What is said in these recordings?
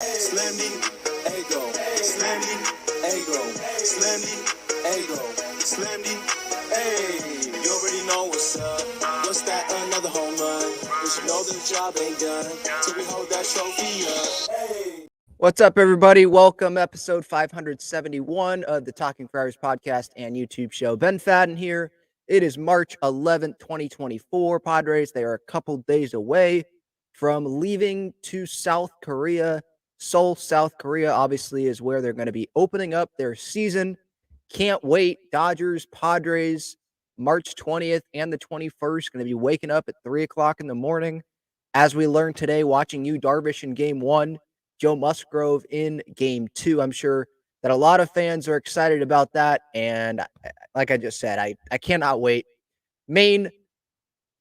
Slendy, ego, Slendy, ego, Slendy, ego, Slendy, hey, you already know what's up. What's that? Another home run. You should know the job ain't done till we hold that trophy up. Hey. What's up, everybody? Welcome, episode 571 of the Talking Friars podcast and YouTube show. Ben Fadden here. It is March 11th, 2024. Padres, they are a couple days away from leaving to South Korea. Seoul, South Korea, obviously, is where they're going to be opening up their season. Can't wait. Dodgers, Padres, March 20th and the 21st, going to be waking up at 3 o'clock in the morning. As we learned today, watching Yu Darvish in game one, Joe Musgrove in game two. I'm sure that a lot of fans are excited about that. And like I just said, I cannot wait. Main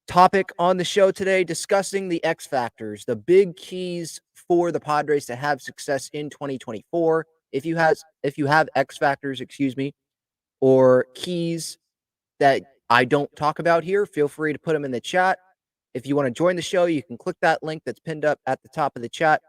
topic on the show today, discussing the X factors, the big keys for the Padres to have success in 2024. If you have X factors, or keys that I don't talk about here, feel free to put them in the chat. If you want to join the show, you can click that link that's pinned up at the top of the chat.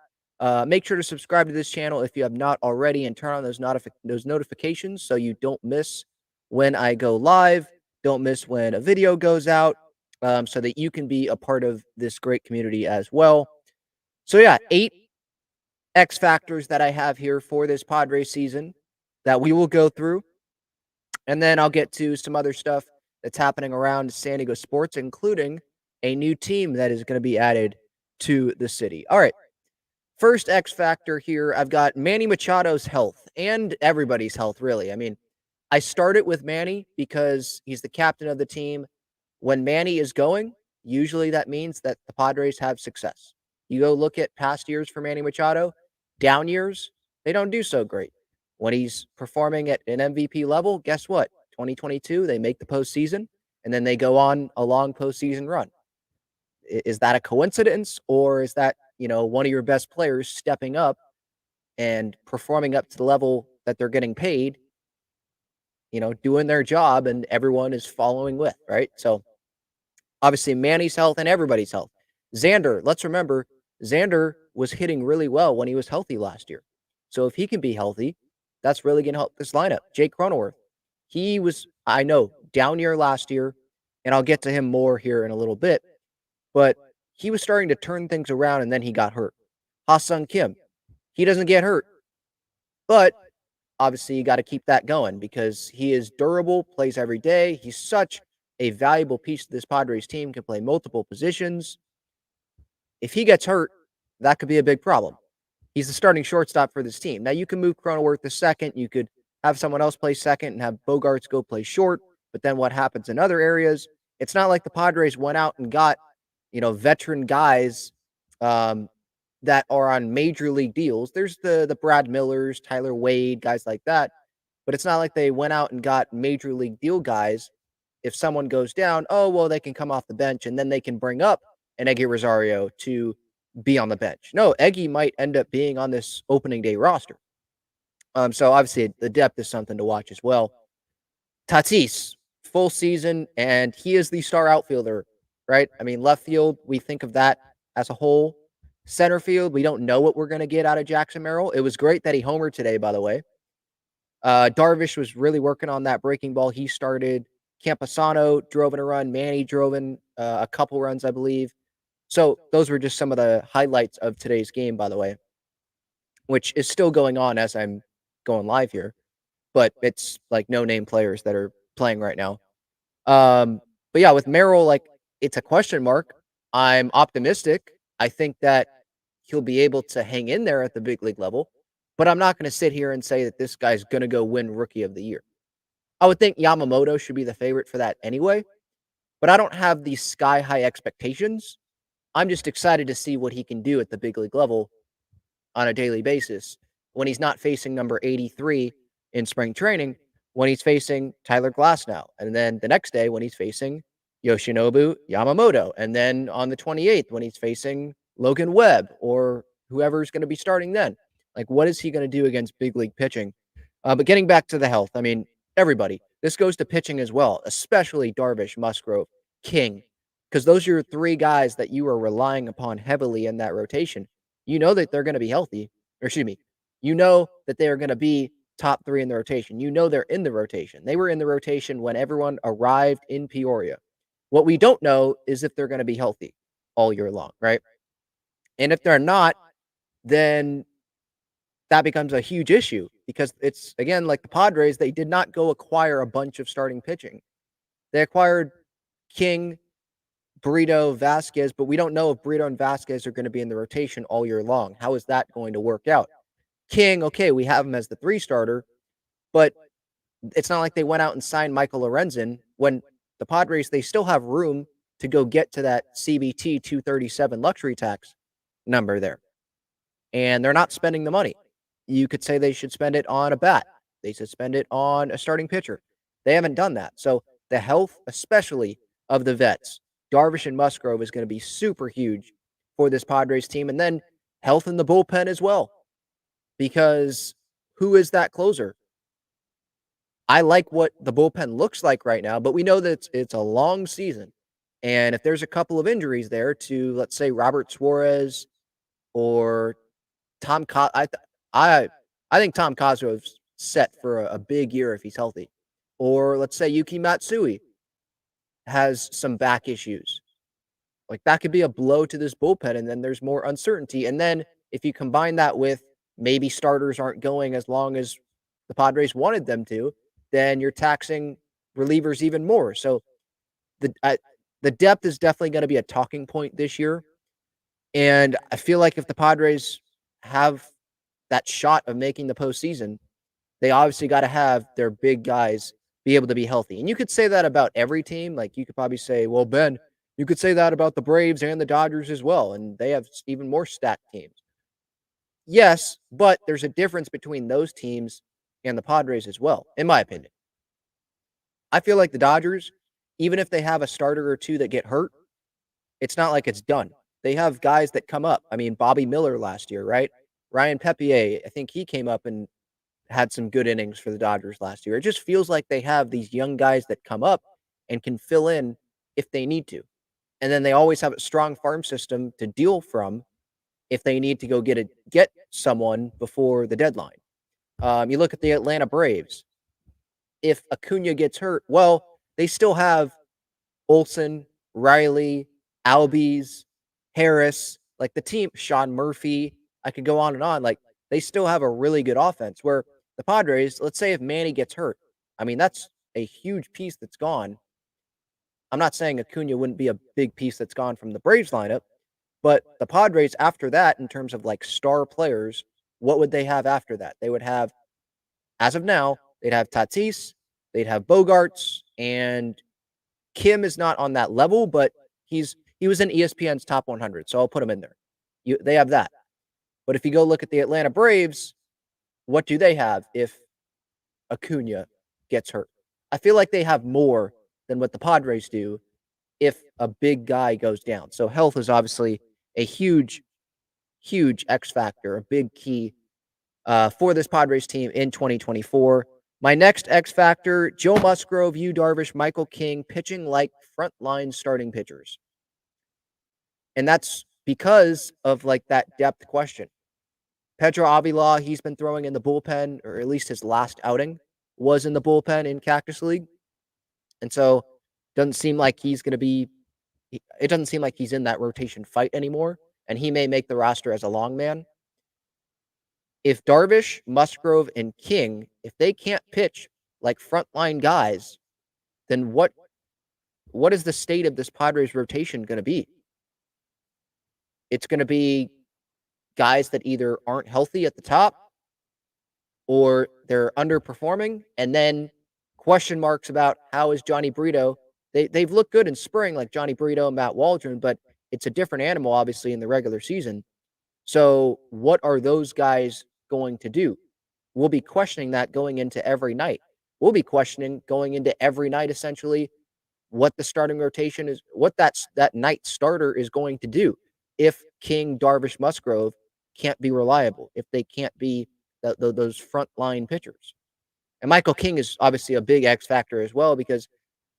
Make sure to subscribe to this channel if you have not already, and turn on those notifications so you don't miss when I go live, don't miss when a video goes out, so that you can be a part of this great community as well. So yeah, 8 X factors that I have here for this Padres season that we will go through, and then I'll get to some other stuff that's happening around San Diego sports, including a new team that is going to be added to the city. All right. First X factor here, I've got Manny Machado's health and everybody's health, really. I mean, I started with Manny because he's the captain of the team. When Manny is going, usually that means that the Padres have success. You go look at past years for Manny Machado, down years, they don't do so great. When he's performing at an MVP level, guess what? 2022, they make the postseason, and then they go on a long postseason run. Is that a coincidence, or is that, one of your best players stepping up and performing up to the level that they're getting paid, doing their job, and everyone is following with, right? So obviously Manny's health and everybody's health. Xander, let's remember, Xander was hitting really well when he was healthy last year. So if he can be healthy, that's really going to help this lineup. Jake Cronenworth, he was, I know, down year last year, and I'll get to him more here in a little bit, but he was starting to turn things around, and then he got hurt. Ha-Sung Kim, he doesn't get hurt, but obviously you got to keep that going because he is durable, plays every day. He's such a valuable piece of this Padres team, can play multiple positions. If he gets hurt, that could be a big problem. He's the starting shortstop for this team. Now, you can move Cronenworth to second. You could have someone else play second and have Bogarts go play short. But then what happens in other areas? It's not like the Padres went out and got, veteran guys that are on major league deals. There's the Brad Millers, Tyler Wade, guys like that. But it's not like they went out and got major league deal guys. If someone goes down, oh, well, they can come off the bench, and then they can bring up an Eggy Rosario to be on the bench. No, Eggy might end up being on this opening day roster. So obviously the depth is something to watch as well. Tatis, full season, and he is the star outfielder, right? I mean, left field, we think of that as a whole. Center field, we don't know what we're going to get out of Jackson Merrill. It was great that he homered today, by the way. Darvish was really working on that breaking ball. He started. Campusano drove in a run. Manny drove in a couple runs, I believe. So those were just some of the highlights of today's game, by the way, which is still going on as I'm going live here. But it's like no-name players that are playing right now. But yeah, with Merrill, like, it's a question mark. I'm optimistic. I think that he'll be able to hang in there at the big league level. But I'm not going to sit here and say that this guy's going to go win Rookie of the Year. I would think Yamamoto should be the favorite for that anyway. But I don't have these sky-high expectations. I'm just excited to see what he can do at the big league level on a daily basis when he's not facing number 83 in spring training, when he's facing Tyler Glasnow, and then the next day when he's facing Yoshinobu Yamamoto, and then on the 28th when he's facing Logan Webb or whoever's going to be starting then. Like, what is he going to do against big league pitching? But getting back to the health, I mean, everybody, this goes to pitching as well, especially Darvish, Musgrove, King, because those are your three guys that you are relying upon heavily in that rotation. You know that they're going to be healthy. or excuse me, you know that they are going to be top 3 in the rotation. You know they're in the rotation. They were in the rotation when everyone arrived in Peoria. What we don't know is if they're going to be healthy all year long, right? And if they're not, then that becomes a huge issue because it's, again, like the Padres, they did not go acquire a bunch of starting pitching. They acquired King, Brito, Vasquez, but we don't know if Brito and Vasquez are going to be in the rotation all year long. How is that going to work out? King, okay, we have him as the 3 starter, but it's not like they went out and signed Michael Lorenzen when the Padres, they still have room to go get to that CBT 237 luxury tax number there. And they're not spending the money. You could say they should spend it on a bat. They should spend it on a starting pitcher. They haven't done that. So the health, especially of the vets, Darvish and Musgrove, is going to be super huge for this Padres team. And then health in the bullpen as well. Because who is that closer? I like what the bullpen looks like right now, but we know that it's a long season. And if there's a couple of injuries there to, let's say, Robert Suarez or Tom I think Tom Cosgrove's set for a big year if he's healthy. Or let's say Yuki Matsui has some back issues. Like, that could be a blow to this bullpen, and then there's more uncertainty. And then if you combine that with maybe starters aren't going as long as the Padres wanted them to, then you're taxing relievers even more. So the depth is definitely going to be a talking point this year. And I feel like if the Padres have that shot of making the postseason, they obviously got to have their big guys be able to be healthy. And you could say that about every team. Like, you could probably say, well, Ben, you could say that about the Braves and the Dodgers as well. And they have even more stacked teams. Yes, but there's a difference between those teams and the Padres as well, in my opinion. I feel like the Dodgers, even if they have a starter or two that get hurt, it's not like it's done. They have guys that come up. I mean, Bobby Miller last year, right? Ryan Pepier, I think he came up and had some good innings for the Dodgers last year. It just feels like they have these young guys that come up and can fill in if they need to. And then they always have a strong farm system to deal from if they need to go get someone before the deadline. You look at the Atlanta Braves. If Acuna gets hurt, well, they still have Olsen, Riley, Albies, Harris, like the team, Sean Murphy. I could go on and on. Like, they still have a really good offense. Where the Padres, let's say if Manny gets hurt, I mean, that's a huge piece that's gone. I'm not saying Acuna wouldn't be a big piece that's gone from the Braves lineup, but the Padres after that, in terms of like star players, what would they have after that? They would have, as of now, they'd have Tatis, they'd have Bogarts, and Kim is not on that level, but he was in ESPN's top 100, so I'll put him in there. They have that. But if you go look at the Atlanta Braves, what do they have if Acuna gets hurt? I feel like they have more than what the Padres do if a big guy goes down. So health is obviously a huge, huge X factor, a big key for this Padres team in 2024. My next X factor, Joe Musgrove, Yu Darvish, Michael King, pitching like frontline starting pitchers. And that's because of like that depth question. Pedro Avila, he's been throwing in the bullpen, or at least his last outing was in the bullpen in Cactus League. And so doesn't seem like he's going to be, it doesn't seem like he's in that rotation fight anymore. And he may make the roster as a long man. If Darvish, Musgrove, and King, if they can't pitch like frontline guys, then what is the state of this Padres rotation going to be? It's going to be guys that either aren't healthy at the top or they're underperforming, and then question marks about how is Johnny Brito. They've looked good in spring, like Johnny Brito and Matt Waldron, but it's a different animal, obviously, in the regular season. So what are those guys going to do? We'll be questioning that going into every night. We'll be questioning going into every night, essentially, what the starting rotation is, what that night starter is going to do if King, Darvish, Musgrove can't be reliable, if they can't be those frontline pitchers. And Michael King is obviously a big X factor as well, because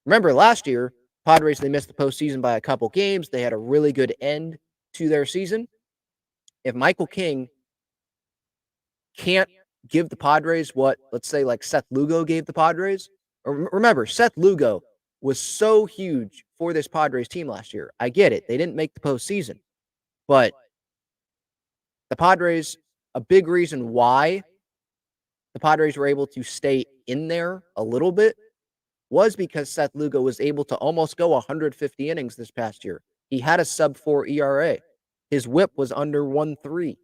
remember last year, Padres, they missed the postseason by a couple games. They had a really good end to their season. If Michael King can't give the Padres what, let's say, like Seth Lugo gave the Padres. Remember, Seth Lugo was so huge for this Padres team last year. I get it. They didn't make the postseason. But the Padres, a big reason why the Padres were able to stay in there a little bit was because Seth Lugo was able to almost go 150 innings this past year. He had a sub-4 ERA. His whip was under 1.3.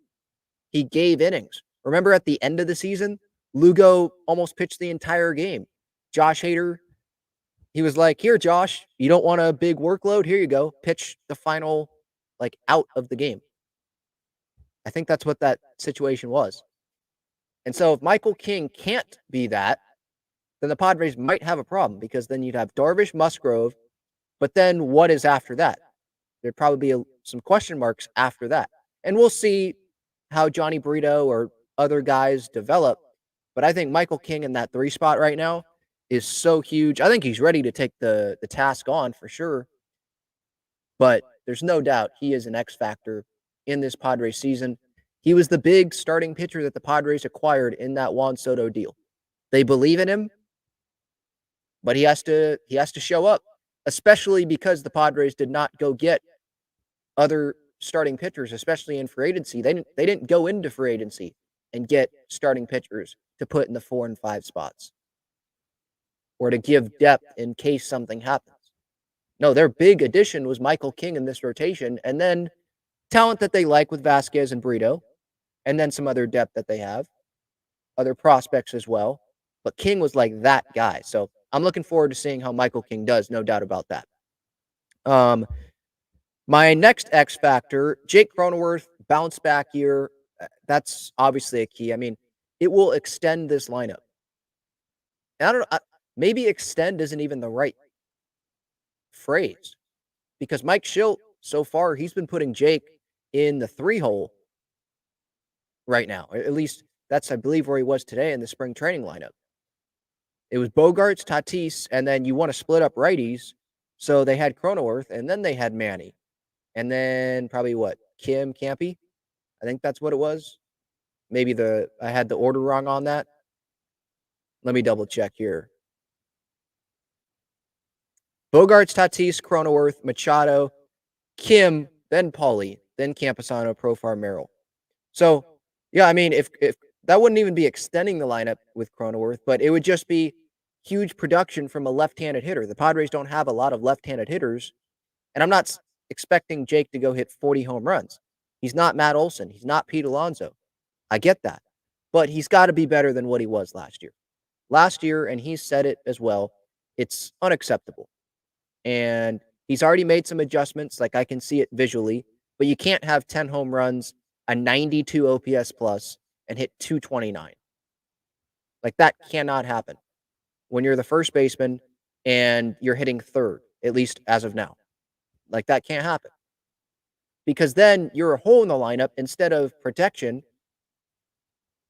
He gave innings. Remember at the end of the season, Lugo almost pitched the entire game. Josh Hader, he was like, "Here, Josh, you don't want a big workload? Here you go. Pitch the final, like, out of the game." I think that's what that situation was. And so if Michael King can't be that, then the Padres might have a problem because then you'd have Darvish, Musgrove, but then what is after that? There'd probably be some question marks after that. And we'll see how Johnny Brito or other guys develop. But I think Michael King in that 3 spot right now is so huge. I think he's ready to take the task on for sure. But there's no doubt he is an X factor in this Padres season. He was the big starting pitcher that the Padres acquired in that Juan Soto deal. They believe in him, but he has to show up, especially because the Padres did not go get other starting pitchers, especially in free agency. They didn't go into free agency and get starting pitchers to put in the 4 and 5 spots or to give depth in case something happens. No, their big addition was Michael King in this rotation, and then talent that they like with Vasquez and Brito, and then some other depth that they have, other prospects as well. But King was like that guy. So I'm looking forward to seeing how Michael King does, no doubt about that. My next X factor, Jake Cronenworth, bounce back year. That's obviously a key. I mean, it will extend this lineup. And I don't know, maybe extend isn't even the right phrase because Mike Schilt, so far, he's been putting Jake in the 3 hole right now. At least that's, I believe, where he was today in the spring training lineup. It was Bogarts, Tatis, and then you want to split up righties. So they had Cronenworth, and then they had Manny. And then probably what? Kim Campy? I think that's what it was. Maybe I had the order wrong on that. Let me double check here. Bogarts, Tatis, Cronenworth, Machado, Kim, then Pauly, then Camposano, Profar, Merrill. So, yeah, I mean, if that wouldn't even be extending the lineup with Cronenworth, but it would just be huge production from a left-handed hitter. The Padres don't have a lot of left-handed hitters, and I'm not expecting Jake to go hit 40 home runs. He's not Matt Olson. He's not Pete Alonso. I get that. But he's got to be better than what he was last year. Last year, and he said it as well, it's unacceptable. And he's already made some adjustments, like I can see it visually, but you can't have 10 home runs, a 92 OPS plus, and hit 229. Like that cannot happen when you're the first baseman and you're hitting third, at least as of now. Like that can't happen. Because then you're a hole in the lineup instead of protection.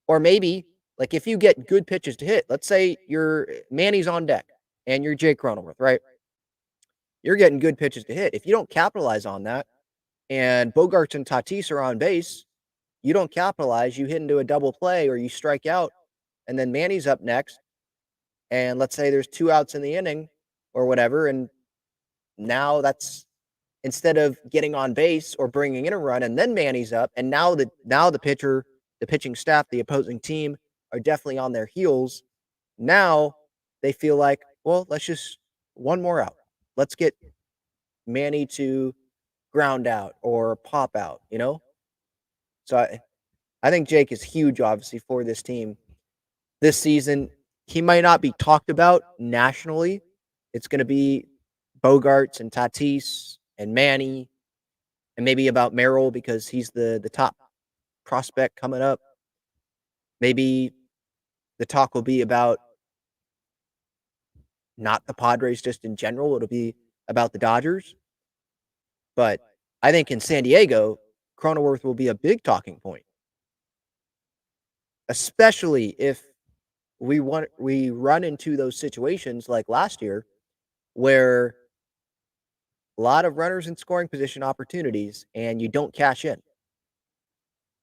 Or maybe, like if you get good pitches to hit, let's say Manny's on deck and you're Jake Cronenworth, right? You're getting good pitches to hit. If you don't capitalize on that and Bogarts and Tatis are on base, you don't capitalize, you hit into a double play or you strike out, and then Manny's up next, and let's say there's 2 outs in the inning or whatever, and now that's instead of getting on base or bringing in a run, and then Manny's up, and now the pitcher, the pitching staff, the opposing team are definitely on their heels. Now they feel like, well, let's just one more out. Let's get Manny to ground out or pop out, you know? So I think Jake is huge, obviously, for this team. This season, he might not be talked about nationally. It's going to be Bogarts and Tatis and Manny and maybe about Merrill because he's the top prospect coming up. Maybe the talk will be about not the Padres just in general. It'll be about the Dodgers. But I think in San Diego, Cronenworth will be a big talking point, especially if we run into those situations like last year where a lot of runners in scoring position opportunities and you don't cash in.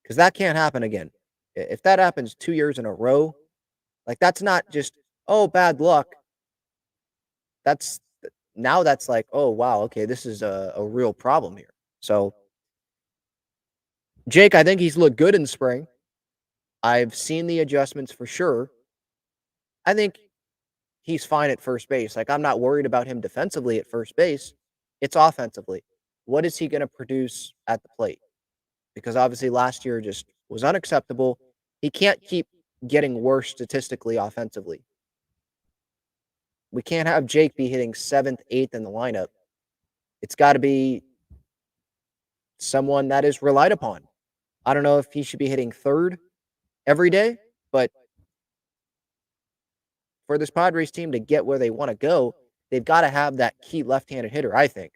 Because that can't happen again. If that happens 2 years in a row, like, that's not just, "Oh, bad luck." That's now that's like, "Oh, wow, okay, this is a real problem here." So, Jake, I think he's looked good in spring. I've seen the adjustments for sure. I think he's fine at first base. Like, I'm not worried about him defensively at first base. It's offensively. What is he gonna produce at the plate? Because obviously last year just was unacceptable. He can't keep getting worse statistically offensively. We can't have Jake be hitting 7th, 8th in the lineup. It's gotta be someone that is relied upon. I don't know if he should be hitting 3rd every day, but for this Padres team to get where they wanna go, they've gotta have that key left-handed hitter, I think,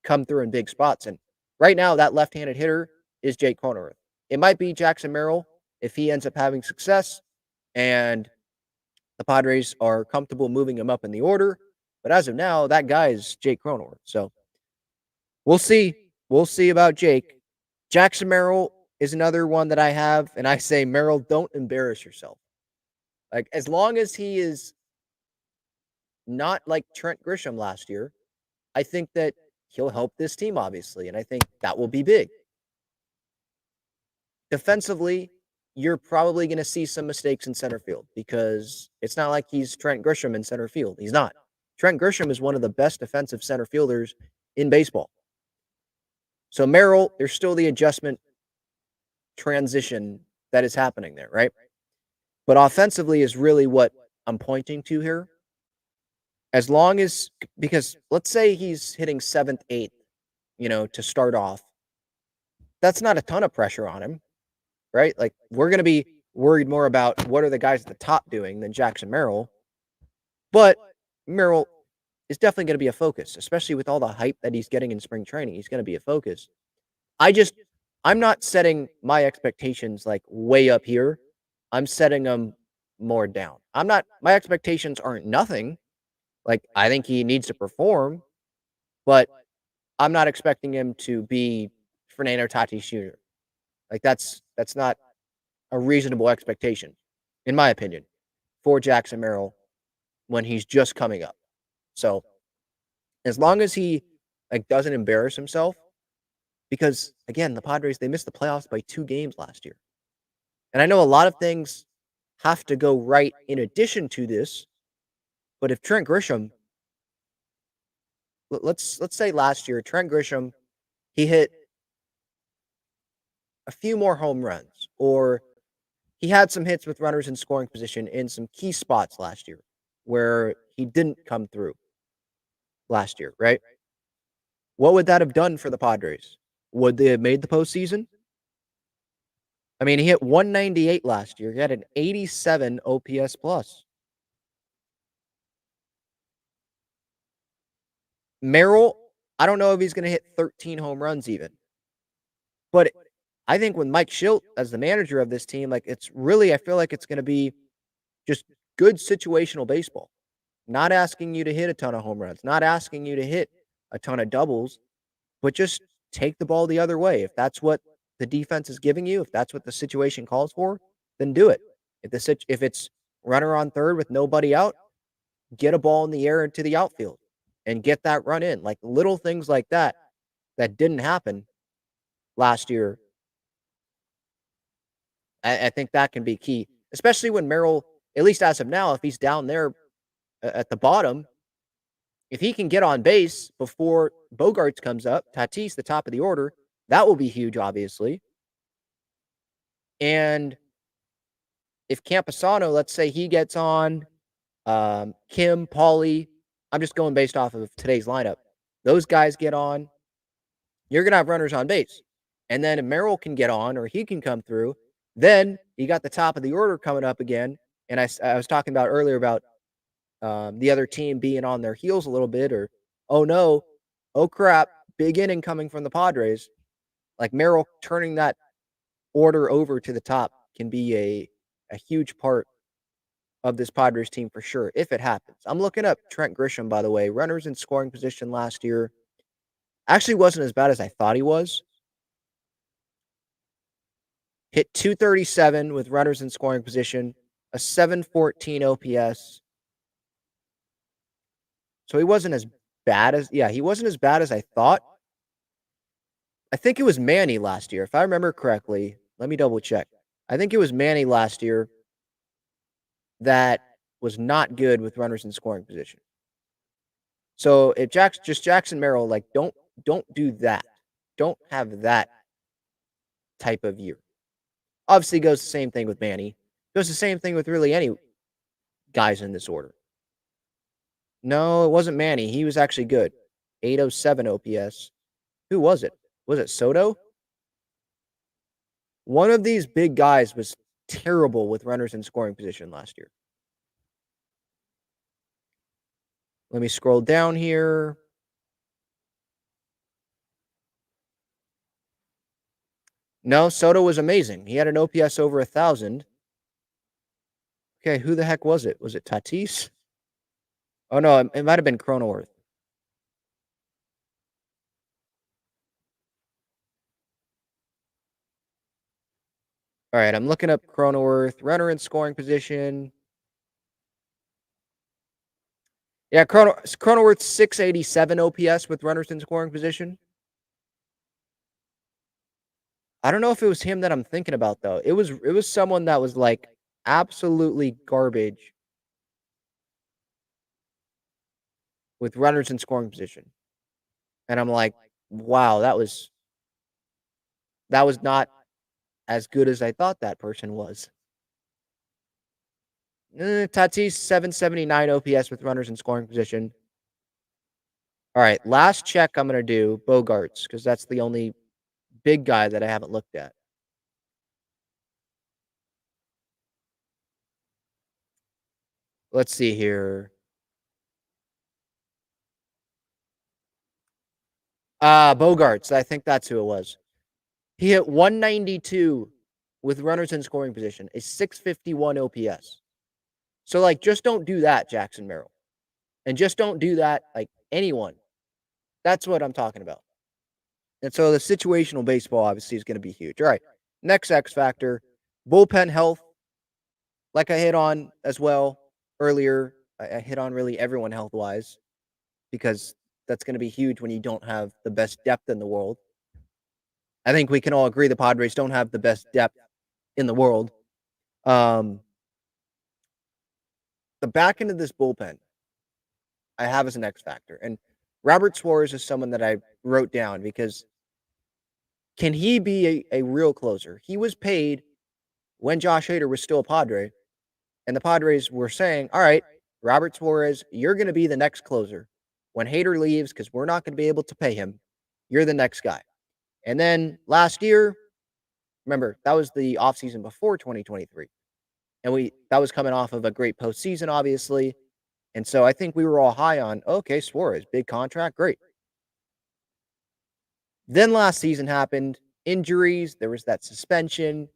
come through in big spots, and right now, that left-handed hitter is Jake Cronenworth. It might be Jackson Merrill if he ends up having success and the Padres are comfortable moving him up in the order, but as of now, that guy is Jake Cronenworth, so we'll see. We'll see about Jake. Jackson Merrill is another one that I have, and I say, Merrill, don't embarrass yourself. Like, as long as he is not like Trent Grisham last year, I think that he'll help this team, obviously, and I think that will be big. Defensively, you're probably going to see some mistakes in center field because it's not like he's Trent Grisham in center field. He's not. Trent Grisham is one of the best defensive center fielders in baseball. So Merrill, there's still the adjustment transition that is happening there, right? But offensively is really what I'm pointing to here. As long as, because let's say he's hitting 7th, 8th, to start off. That's not a ton of pressure on him, right? Like, we're going to be worried more about what are the guys at the top doing than Jackson Merrill. But Merrill is definitely going to be a focus, especially with all the hype that he's getting in spring training. He's going to be a focus. I'm not setting my expectations like way up here. I'm setting them more down. My expectations aren't nothing. Like, I think he needs to perform, but I'm not expecting him to be Fernando Tatis Jr. Like, that's not a reasonable expectation, in my opinion, for Jackson Merrill when he's just coming up. So, as long as he doesn't embarrass himself, because again, the Padres, they missed the playoffs by 2 games last year. And I know a lot of things have to go right in addition to this, but if Trent Grisham, let's say last year Trent Grisham, he hit a few more home runs, or he had some hits with runners in scoring position in some key spots last year where he didn't come through last year, right? What would that have done for the Padres? Would they have made the postseason? I mean, he hit 198 last year. He had an 87 OPS plus. Merrill, I don't know if he's going to hit 13 home runs even. But I think with Mike Schilt as the manager of this team, it's really, I feel like it's going to be just good situational baseball. Not asking you to hit a ton of home runs, not asking you to hit a ton of doubles, but just take the ball the other way. If that's what the defense is giving you, if that's what the situation calls for, then do it. If it's runner on third with nobody out, get a ball in the air into the outfield and get that run in. Like, little things like that didn't happen last year. I think that can be key, especially when Merrill, at least as of now, if he's down there at the bottom, if he can get on base before Bogarts comes up, Tatis, the top of the order, that will be huge, obviously. And if Campusano, let's say he gets on, Kim, Paulie, I'm just going based off of today's lineup. Those guys get on, you're going to have runners on base. And then if Merrill can get on or he can come through, then you got the top of the order coming up again. And I was talking about earlier about the other team being on their heels a little bit, or, oh no, oh crap, big inning coming from the Padres. Like, Merrill turning that order over to the top can be a huge part of this Padres team for sure, if it happens. I'm looking up Trent Grisham, by the way. Runners in scoring position last year. Actually wasn't as bad as I thought he was. hit 237 with runners in scoring position, a 714 OPS. So he wasn't as bad as I thought. I think it was Manny last year. If I remember correctly, let me double check. I think it was Manny last year that was not good with runners in scoring position. So if Jackson Merrill, like don't do that. Don't have that type of year. Obviously goes the same thing with Manny. Goes the same thing with really any guys in this order. No, it wasn't Manny. He was actually good. 807 OPS. Who was it? Was it Soto? One of these big guys was terrible with runners in scoring position last year. Let me scroll down here. No, Soto was amazing. He had an OPS over 1,000. Okay, who the heck was it? Was it Tatis? Oh, no, it might have been Cronenworth. All right, I'm looking up Cronenworth. Runner in scoring position. Yeah, Cronenworth 687 OPS with runners in scoring position. I don't know if it was him that I'm thinking about though. It was someone that was like absolutely garbage with runners in scoring position. And I'm like, wow, that was not as good as I thought that person was. Tatis 779 OPS with runners in scoring position. All right, last check I'm going to do Bogarts because that's the only big guy that I haven't looked at. Let's see here. Bogarts. I think that's who it was. He hit 192 with runners in scoring position, a 651 OPS. So, like, just don't do that, Jackson Merrill. And just don't do that, like, anyone. That's what I'm talking about. And so the situational baseball obviously is going to be huge. All right. Next X factor, bullpen health. Like I hit on as well earlier, I hit on really everyone health wise because that's going to be huge when you don't have the best depth in the world. I think we can all agree the Padres don't have the best depth in the world. The back end of this bullpen, I have as an X factor. And Robert Suarez is someone that I wrote down because can he be a real closer? He was paid when Josh Hader was still a Padre, and the Padres were saying, all right, Robert Suarez, you're going to be the next closer. When Hader leaves, because we're not going to be able to pay him, you're the next guy. And then last year, remember, that was the offseason before 2023. And that was coming off of a great postseason, obviously. And so I think we were all high on, okay, Suarez, big contract, great. Then last season happened, injuries, there was that suspension.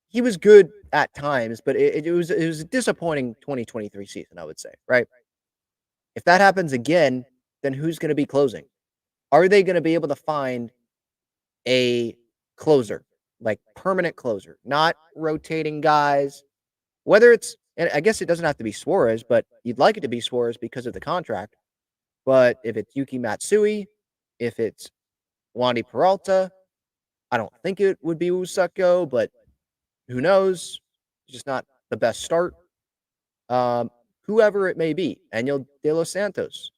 He was good at times, but it was a disappointing 2023 season, I would say, right? If that happens again, then who's going to be closing? Are they going to be able to find a closer, like permanent closer, not rotating guys? Whether it's, and I guess it doesn't have to be Suarez, but you'd like it to be Suarez because of the contract. But if it's Yuki Matsui, if it's Wandy Peralta, I don't think it would be Usako, but who knows? Just not the best start. Whoever it may be, Daniel De Los Santos.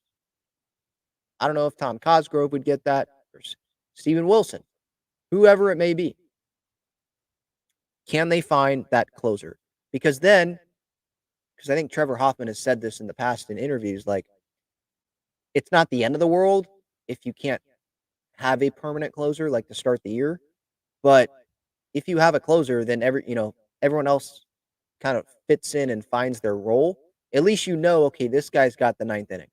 I don't know if Tom Cosgrove would get that, or Steven Wilson. Whoever it may be. Can they find that closer? Because I think Trevor Hoffman has said this in the past in interviews, like, it's not the end of the world if you can't have a permanent closer, like to start the year. But if you have a closer, then everyone else kind of fits in and finds their role. At least okay, this guy's got the ninth inning.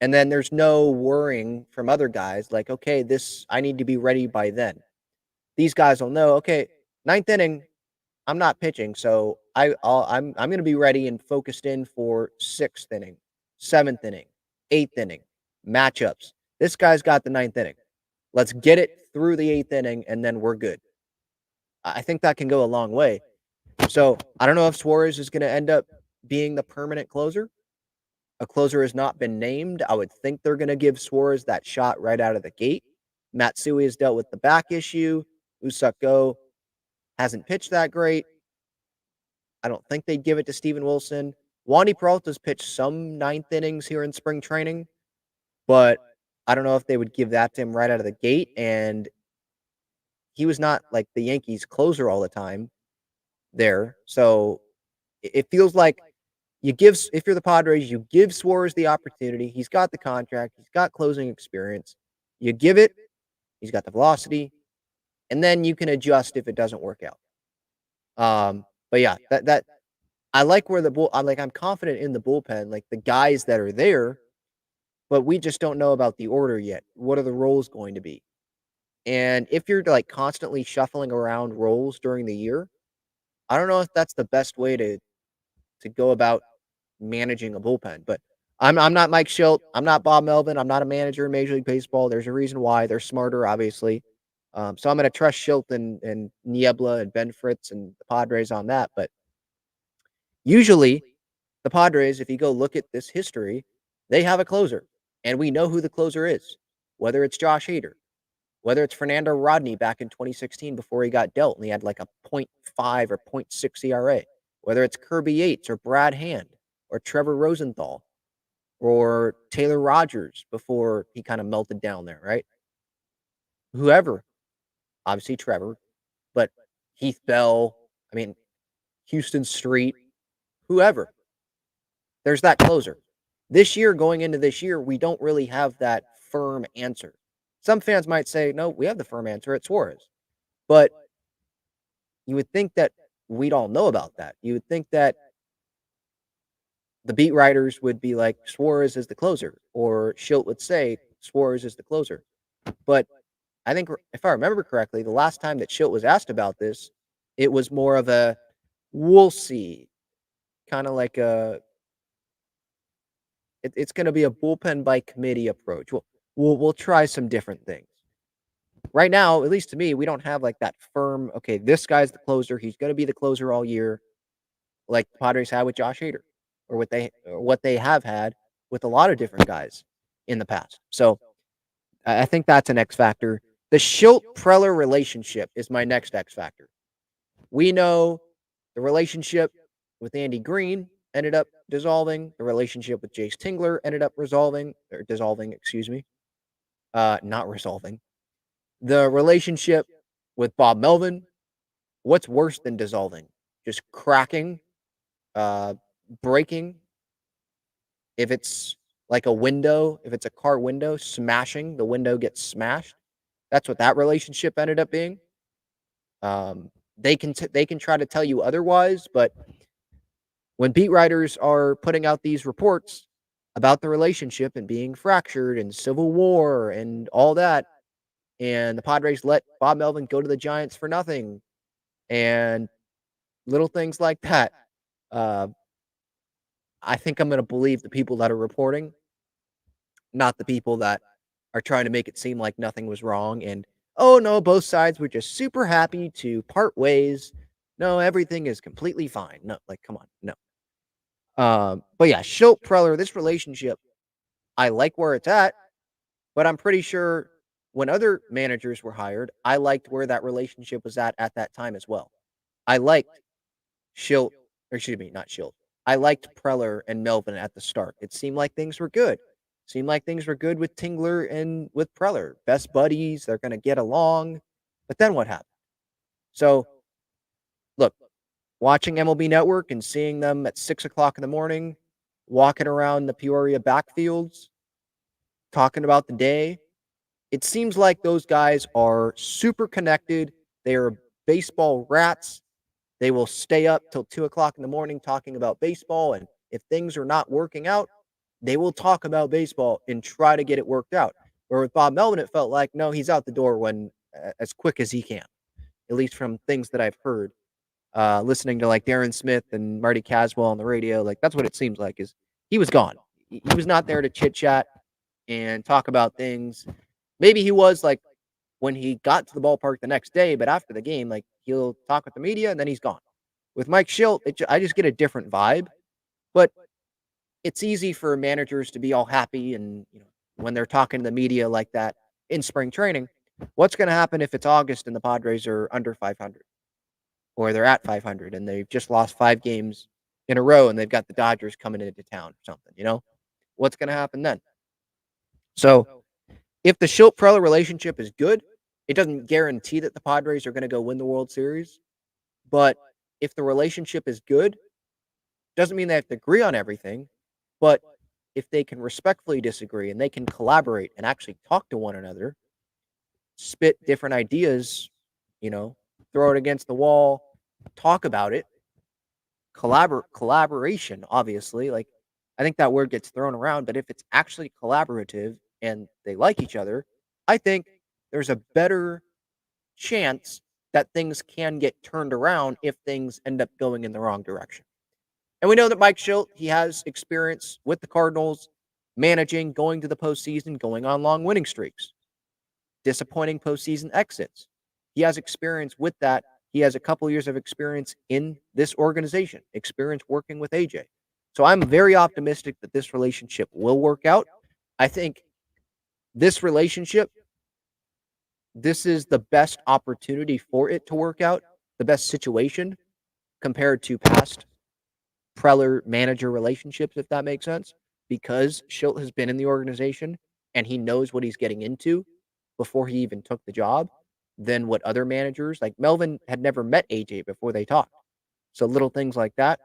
And then there's no worrying from other guys like, okay, I need to be ready by then. These guys will know, okay, ninth inning, I'm not pitching, so I'm going to be ready and focused in for sixth inning, seventh inning, eighth inning, matchups. This guy's got the ninth inning. Let's get it through the 8th inning, and then we're good. I think that can go a long way. So I don't know if Suarez is going to end up being the permanent closer. A closer has not been named. I would think they're going to give Suarez that shot right out of the gate. Matsui has dealt with the back issue. Usako hasn't pitched that great. I don't think they'd give it to Steven Wilson. Wandy Peralta's pitched some 9th innings here in spring training, but I don't know if they would give that to him right out of the gate. And he was not like the Yankees closer all the time there. So it feels like if you're the Padres, you give Suarez the opportunity. He's got the contract. He's got closing experience. You give it. He's got the velocity. And then you can adjust if it doesn't work out. But yeah, that I like where I'm confident in the bullpen, like the guys that are there, but we just don't know about the order yet. What are the roles going to be? And if you're like constantly shuffling around roles during the year, I don't know if that's the best way to go about managing a bullpen. But I'm not Mike Schilt. I'm not Bob Melvin. I'm not a manager in Major League Baseball. There's a reason why. They're smarter, obviously. So I'm going to trust Schilt and Niebla and Ben Fritz and the Padres on that. But usually the Padres, if you go look at this history, they have a closer. And we know who the closer is, whether it's Josh Hader, whether it's Fernando Rodney back in 2016 before he got dealt and he had like a 0.5 or 0.6 ERA, whether it's Kirby Yates or Brad Hand or Trevor Rosenthal or Taylor Rogers before he kind of melted down there, right? Whoever, obviously Trevor, but Heath Bell, Houston Street, whoever. There's that closer. This year, going into this year, we don't really have that firm answer. Some fans might say, no, we have the firm answer at Suarez. But you would think that we'd all know about that. You would think that the beat writers would be like, Suarez is the closer, or Schilt would say, Suarez is the closer. But I think, if I remember correctly, the last time that Schilt was asked about this, it was more of a, we'll see, kind of like it's going to be a bullpen by committee approach. We'll try some different things. Right now, at least to me, we don't have like that firm, okay, this guy's the closer. He's going to be the closer all year, like the Padres had with Josh Hader, or what they have had with a lot of different guys in the past. So I think that's an X factor. The Schilt-Preller relationship is my next X factor. We know the relationship with Andy Green ended up dissolving. The relationship with Jace Tingler ended up dissolving, excuse me. Not resolving. The relationship with Bob Melvin, what's worse than dissolving? Just cracking, breaking. If it's like a window, if it's a car window, smashing, the window gets smashed. That's what that relationship ended up being. They can try to tell you otherwise, but when beat writers are putting out these reports about the relationship and being fractured and civil war and all that, and the Padres let Bob Melvin go to the Giants for nothing, and little things like that, I think I'm going to believe the people that are reporting, not the people that are trying to make it seem like nothing was wrong and, oh no, both sides were just super happy to part ways. No, everything is completely fine. No, like, come on, no. But yeah, Schilt Preller, this relationship, I like where it's at, but I'm pretty sure when other managers were hired, I liked where that relationship was at that time as well. I liked not Schilt. I liked Preller and Melvin at the start. It seemed like things were good. Seemed like things were good with Tingler and with Preller. Best buddies, they're going to get along. But then what happened? So, look, watching MLB Network and seeing them at 6 o'clock in the morning, walking around the Peoria backfields, talking about the day, it seems like those guys are super connected. They are baseball rats. They will stay up till 2 o'clock in the morning talking about baseball. And if things are not working out, they will talk about baseball and try to get it worked out. Where with Bob Melvin, it felt like, no, he's out the door as quick as he can, at least from things that I've heard. Listening to like Darren Smith and Marty Caswell on the radio, like that's what it seems like is he was gone. He was not there to chit chat and talk about things. Maybe he was like when he got to the ballpark the next day, but after the game, like, he'll talk with the media and then he's gone. With Mike Schilt, I just get a different vibe, but it's easy for managers to be all happy and, when they're talking to the media like that in spring training. What's going to happen if it's August and the Padres are under 500 or they're at 500 and they've just lost 5 games in a row and they've got the Dodgers coming into town or something? What's going to happen then? So if the Schilt-Preller relationship is good, it doesn't guarantee that the Padres are going to go win the World Series. But if the relationship is good, doesn't mean they have to agree on everything. But if they can respectfully disagree and they can collaborate and actually talk to one another, spit different ideas, throw it against the wall, talk about it, collaboration, obviously. Like, I think that word gets thrown around, but if it's actually collaborative and they like each other, I think there's a better chance that things can get turned around if things end up going in the wrong direction. And we know that Mike Schilt, he has experience with the Cardinals, managing, going to the postseason, going on long winning streaks, disappointing postseason exits. He has experience with that. He has a couple years of experience in this organization, experience working with AJ. So I'm very optimistic that this relationship will work out. I think this relationship, this is the best opportunity for it to work out, the best situation compared to past Preller manager relationships, if that makes sense, because Schilt has been in the organization and he knows what he's getting into before he even took the job than what other managers, like Melvin had never met AJ before they talked. So little things like that.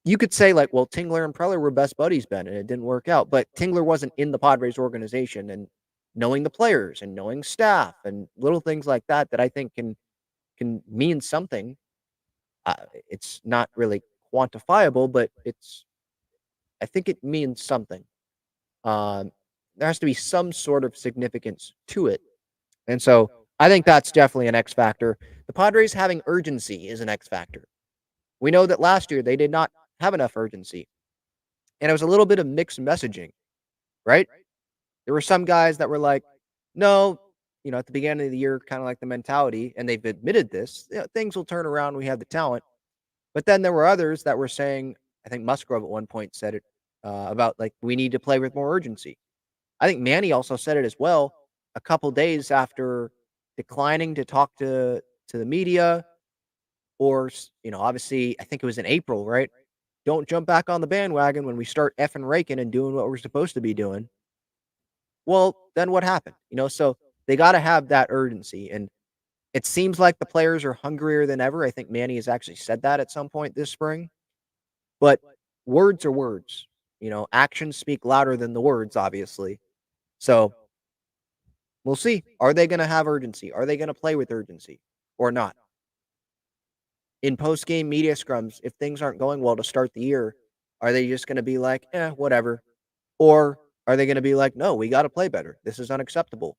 You could say, like, well, Tingler and Preller were best buddies, Ben, and it didn't work out. But Tingler wasn't in the Padres organization, and knowing the players and knowing staff and little things like that I think can mean something. It's not really quantifiable, but I think it means something. There has to be some sort of significance to it. And so I think that's definitely an X factor. The Padres having urgency is an X factor. We know that last year they did not have enough urgency. And it was a little bit of mixed messaging, right? There were some guys that were like, no, at the beginning of the year, kind of like the mentality, and they've admitted this, things will turn around. We have the talent. But then there were others that were saying, I think Musgrove at one point said it about, like, we need to play with more urgency. I think Manny also said it as well a couple days after declining to talk to the media, or, obviously, I think it was in April, right? Don't jump back on the bandwagon when we start effing raking and doing what we're supposed to be doing. Well, then what happened? So they got to have that urgency. And it seems like the players are hungrier than ever. I think Manny has actually said that at some point this spring. But words are words. Actions speak louder than the words, obviously. So we'll see. Are they going to have urgency? Are they going to play with urgency or not? In post-game media scrums, if things aren't going well to start the year, are they just going to be like, whatever? Or are they going to be like, no, we got to play better. This is unacceptable.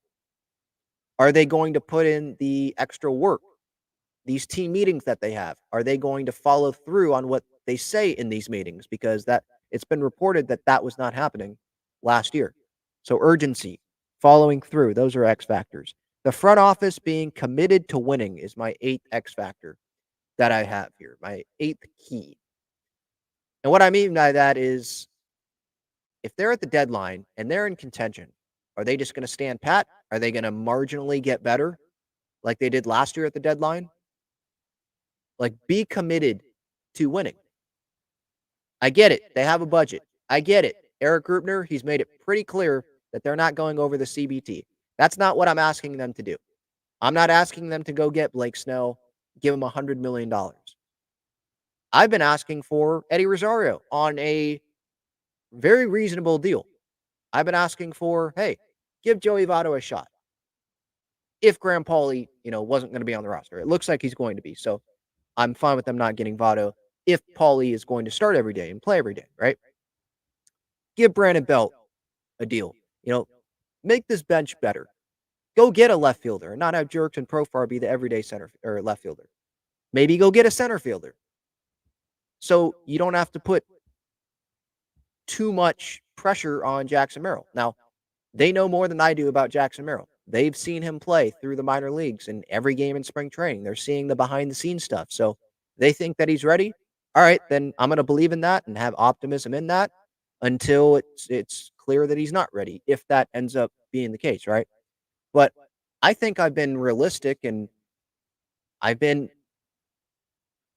Are they going to put in the extra work? These team meetings that they have, are they going to follow through on what they say in these meetings? Because it's been reported that was not happening last year. So urgency, following through, those are X factors. The front office being committed to winning is my 8th X factor that I have here, my 8th key. And what I mean by that is, if they're at the deadline and they're in contention, are they just going to stand pat? Are they going to marginally get better like they did last year at the deadline? Like, be committed to winning. I get it. They have a budget. I get it. Eric Grubner, he's made it pretty clear that they're not going over the CBT. That's not what I'm asking them to do. I'm not asking them to go get Blake Snell, give him $100 million. I've been asking for Eddie Rosario on a very reasonable deal. I've been asking for, hey, give Joey Votto a shot. If Graham Pauley, wasn't going to be on the roster. It looks like he's going to be. So I'm fine with them not getting Votto if Pauley is going to start every day and play every day, right? Give Brandon Belt a deal. Make this bench better. Go get a left fielder and not have Jerks and Profar be the everyday center or left fielder. Maybe go get a center fielder. So you don't have to put too much pressure on Jackson Merrill. Now, they know more than I do about Jackson Merrill. They've seen him play through the minor leagues and every game in spring training. They're seeing the behind the scenes stuff. So they think that he's ready. All right, then I'm going to believe in that and have optimism in that until it's clear that he's not ready, if that ends up being the case, right? But I think I've been realistic and I've been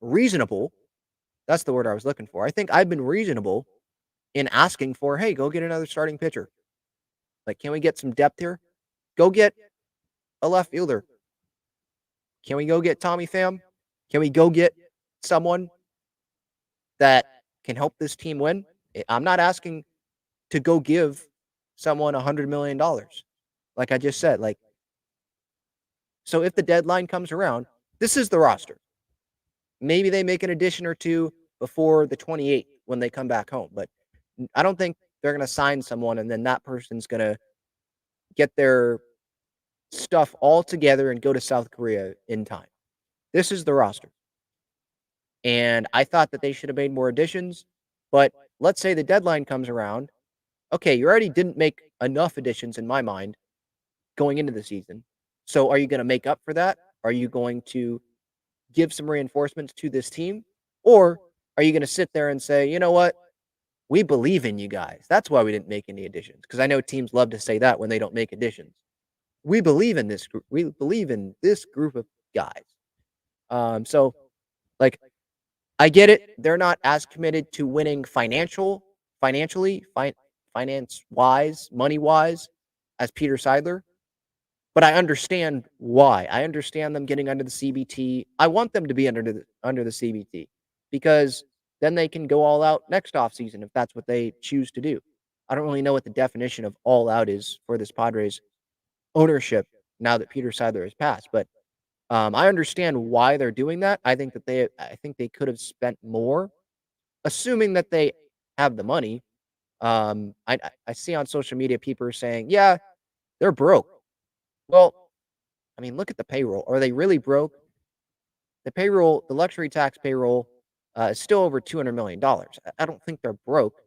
reasonable. That's the word I was looking for. I think I've been reasonable in asking for, hey, go get another starting pitcher. Like, can we get some depth here? Go get a left fielder. Can we go get Tommy Pham? Can we go get someone that can help this team win? I'm not asking to go give someone $100 million. Like I just said, like, so if the deadline comes around, this is the roster. Maybe they make an addition or two before the 28th when they come back home, but I don't think they're going to sign someone and then that person's going to get their stuff all together and go to South Korea in time. This is the roster. And I thought that they should have made more additions, but let's say the deadline comes around. Okay, you already didn't make enough additions in my mind going into the season. So are you going to make up for that? Are you going to give some reinforcements to this team? Or are you going to sit there and say, you know what? We believe in you guys. That's why we didn't make any additions. Because I know teams love to say that when they don't make additions. We believe in this group. We believe in this group of guys. So, like, I get it. They're not as committed to winning financially, finance-wise, money-wise, as Peter Seidler. But I understand why. I understand them getting under the CBT. I want them to be under the CBT because then they can go all out next offseason if that's what they choose to do. I don't really know what the definition of all out is for this Padres ownership now that Peter Seidler has passed, but I understand why they're doing that. I think they could have spent more, assuming that they have the money. I see on social media people are saying, yeah, they're broke. Well, I mean, look at the payroll. Are they really broke? The payroll, the luxury tax payroll, is still over $200 million. I don't think they're broke.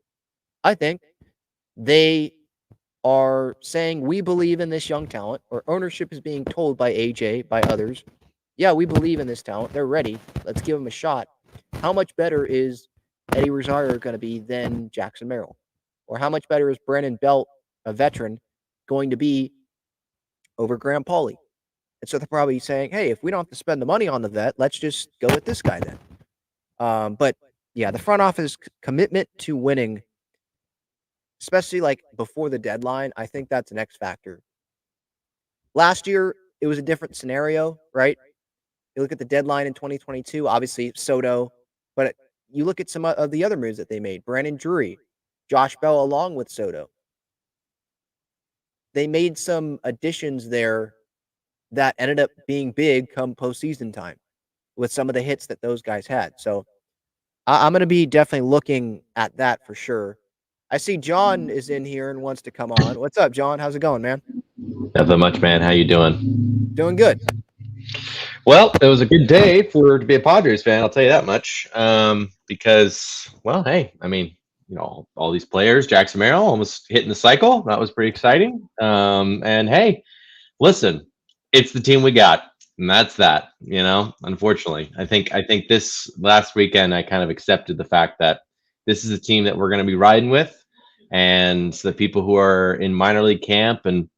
I think they are saying we believe in this young talent, or ownership is being told by AJ, by others, yeah, we believe in this talent. They're ready. Let's give them a shot. How much better is Eddie Rosario going to be than Jackson Merrill? Or how much better is Brandon Belt, a veteran, going to be over Graham Pauley? And so they're probably saying, hey, if we don't have to spend the money on the vet, let's just go with this guy then. But yeah, the front office commitment to winning, especially like before the deadline, I think that's an X factor. Last year, it was a different scenario, right? You look at the deadline in 2022, obviously Soto, but you look at some of the other moves that they made. Brandon Drury, Josh Bell along with Soto. They made some additions there that ended up being big come postseason time with some of the hits that those guys had. So I'm going to be definitely looking at that for sure. I see John is in here and wants to come on. What's up, John? How's it going, man? Nothing much, man. How you doing? Doing good. Well, it was a good day to be a Padres fan. I'll tell you that much. Because, well, hey, I mean, you know, all these players, Jackson Merrill almost hitting the cycle. That was pretty exciting. And hey, listen, it's the team we got, and that's that. You know, unfortunately, I think this last weekend I kind of accepted the fact that this is a team that we're going to be riding with, and the people who are in minor league camp and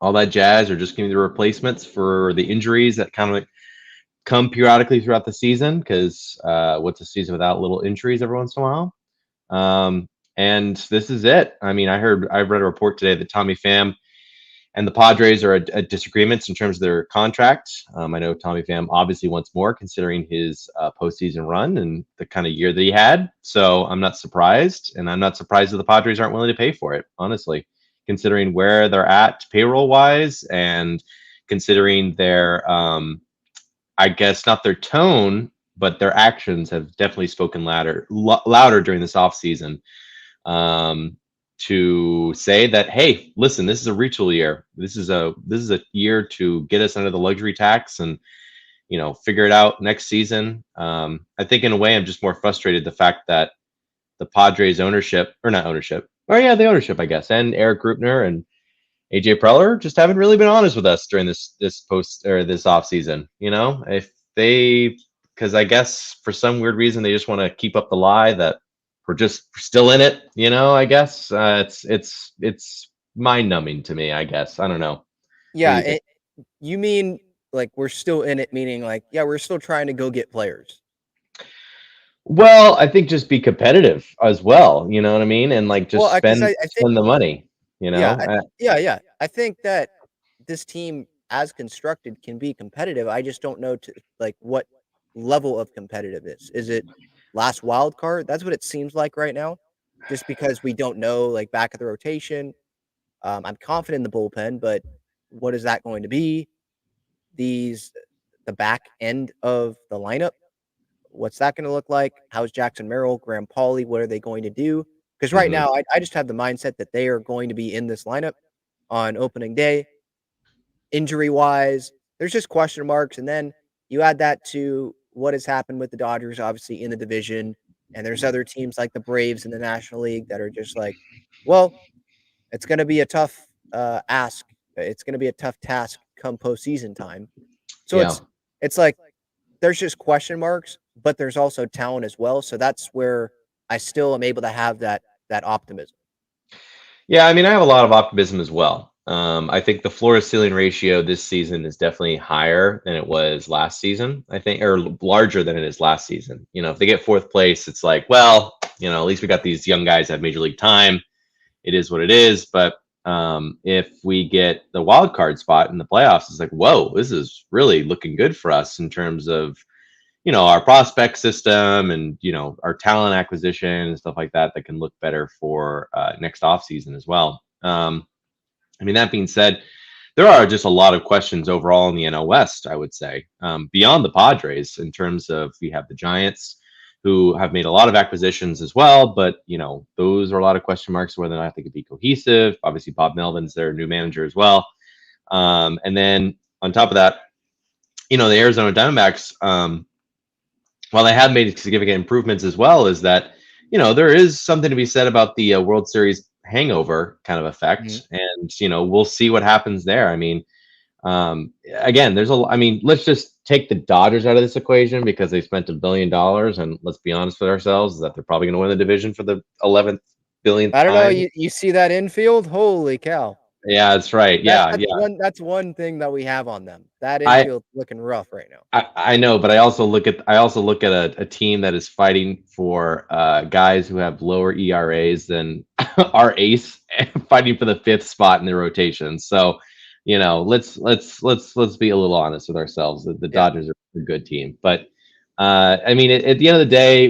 all that jazz are just giving the replacements for the injuries that kind of come periodically throughout the season, because what's a season without little injuries every once in a while? And this is it. I mean, I read a report today that Tommy Pham and the Padres are at disagreements in terms of their contract. I know Tommy Pham obviously wants more considering his postseason run and the kind of year that he had. So I'm not surprised, and I'm not surprised that the Padres aren't willing to pay for it, honestly, considering where they're at payroll-wise and considering their, I guess not their tone, but their actions have definitely spoken louder during this offseason. To say that, hey, listen, this is a retool year. This is a year to get us under the luxury tax and, you know, figure it out next season. I think in a way I'm just more frustrated the fact that the Padres ownership, I guess, and Eric Grupner and AJ Preller just haven't really been honest with us during this off season. If they, because I guess for some weird reason they just want to keep up the lie that we're still in it. I guess it's mind numbing to me. I guess I don't know. What do Yeah, you think? you mean like we're still in it, meaning like, yeah, we're still trying to go get players. Well, I think just be competitive as well. You know what I mean? And like Well, just because spend I think spend the money. You yeah, know? yeah. I think that this team, as constructed, can be competitive. I just don't know to like what level of competitive is it last wild card? That's what it seems like right now. Just because we don't know like back of the rotation. I'm confident in the bullpen, but what is that going to be? These the back end of the lineup. What's that going to look like? How's Jackson Merrill, Graham Pauley? What are they going to do? Because right Mhm. now, I just have the mindset that they are going to be in this lineup on opening day. Injury wise, there's just question marks. And then you add that to what has happened with the Dodgers, obviously in the division. And there's other teams like the Braves in the National League that are just like, well, it's going to be a tough ask. It's going to be a tough task come postseason time. So Yeah. it's like there's just question marks, but there's also talent as well. So that's where I still am able to have that optimism. Yeah, I mean, I have a lot of optimism as well. I think the floor to ceiling ratio this season is definitely higher than it was last season, I think, or larger than it is last season. If they get fourth place, it's like, well, at least we got these young guys that have major league time. It is what it is. But if we get the wild card spot in the playoffs, it's like, whoa, this is really looking good for us in terms of our prospect system and our talent acquisition and stuff like that can look better for next offseason as well. I mean, that being said, there are just a lot of questions overall in the NL West, I would say, beyond the Padres in terms of we have the Giants who have made a lot of acquisitions as well, but those are a lot of question marks whether or not they could be cohesive. Obviously, Bob Melvin's their new manager as well. And then on top of that, the Arizona Diamondbacks, while they have made significant improvements as well, is that there is something to be said about the World Series hangover kind of Mhm. effect, and we'll see what happens there. I mean, again, I mean, let's just take the Dodgers out of this equation because they spent $1 billion, and let's be honest with ourselves that they're probably going to win the division for the 11th billionth I don't know. time. You see that infield? Holy cow! Yeah, that's right. That Yeah, that's yeah. one that's one thing that we have on them. That I infield's looking rough right now. I know, but I also look at a team that is fighting for guys who have lower ERAs than our ace, fighting for the fifth spot in the rotation. So, let's be a little honest with ourselves. The Yeah. Dodgers are a good team, but I mean, at the end of the day,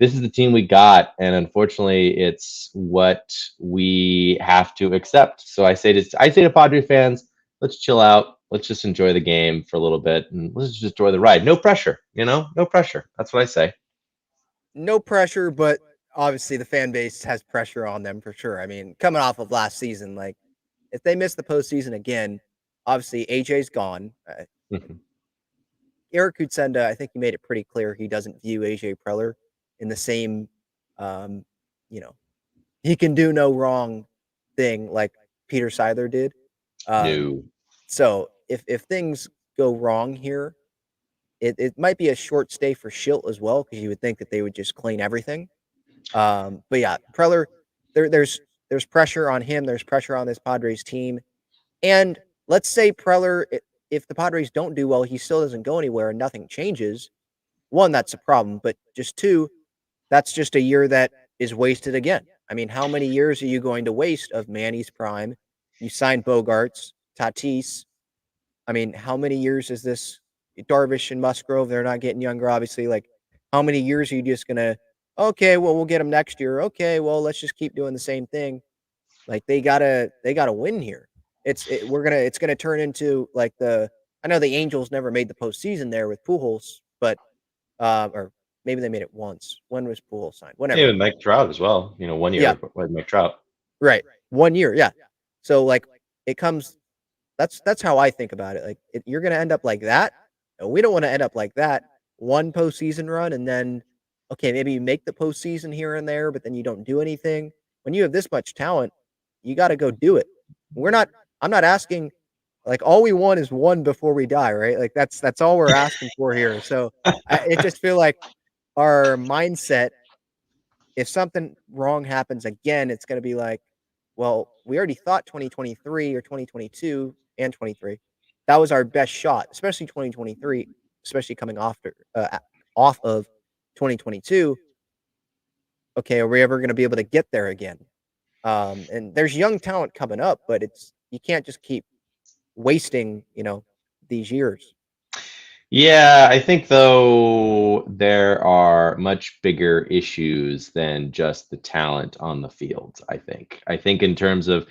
this is the team we got, and unfortunately, it's what we have to accept. So I say to Padre fans, let's chill out. Let's just enjoy the game for a little bit and let's just enjoy the ride. No pressure, no pressure. That's what I say. No pressure, but obviously the fan base has pressure on them for sure. I mean, coming off of last season, like if they miss the postseason again, obviously AJ's gone. Mhm. Eric Kutsenda, I think he made it pretty clear he doesn't view AJ Preller in the same, um, you know, he can do no wrong thing like Peter Seidler did. Um, No. so if things go wrong here, it might be a short stay for Schilt as well because you would think that they would just clean everything. But yeah, Preller, there's pressure on him. There's pressure on this Padres team. And let's say Preller, if the Padres don't do well, he still doesn't go anywhere and nothing changes. One, that's a problem. But just two, that's just a year that is wasted again. I mean, how many years are you going to waste of Manny's prime? You signed Bogarts, Tatis. I mean, how many years is this? Darvish and Musgrove, they're not getting younger, obviously. Like, how many years are you just gonna? Okay, well, we'll get them next year. Okay, well, let's just keep doing the same thing. Like, they gotta win here. It's gonna turn into like the. I know the Angels never made the postseason there with Pujols, but or maybe they made it once. When was Pujols signed? Yeah, Whenever. with Mike Trout as well. 1 year Yeah, with Mike Trout. right. 1 year. Yeah. So like, it comes that's how I think about it. Like you're gonna end up like that. And we don't want to end up like that. One postseason run and then okay, maybe you make the postseason here and there, but then you don't do anything. When you have this much talent, you got to go do it. I'm not asking, like, all we want is one before we die, right? Like, that's all we're asking for here. So it just feel like our mindset, if something wrong happens again, it's going to be like, well, we already thought 2023 or 2022 and 23, that was our best shot, especially 2023, especially coming off of 2022. Okay, are we ever going to be able to get there again? And there's young talent coming up, but you can't just keep wasting, these years. Yeah, I think though there are much bigger issues than just the talent on the field. I think in terms of,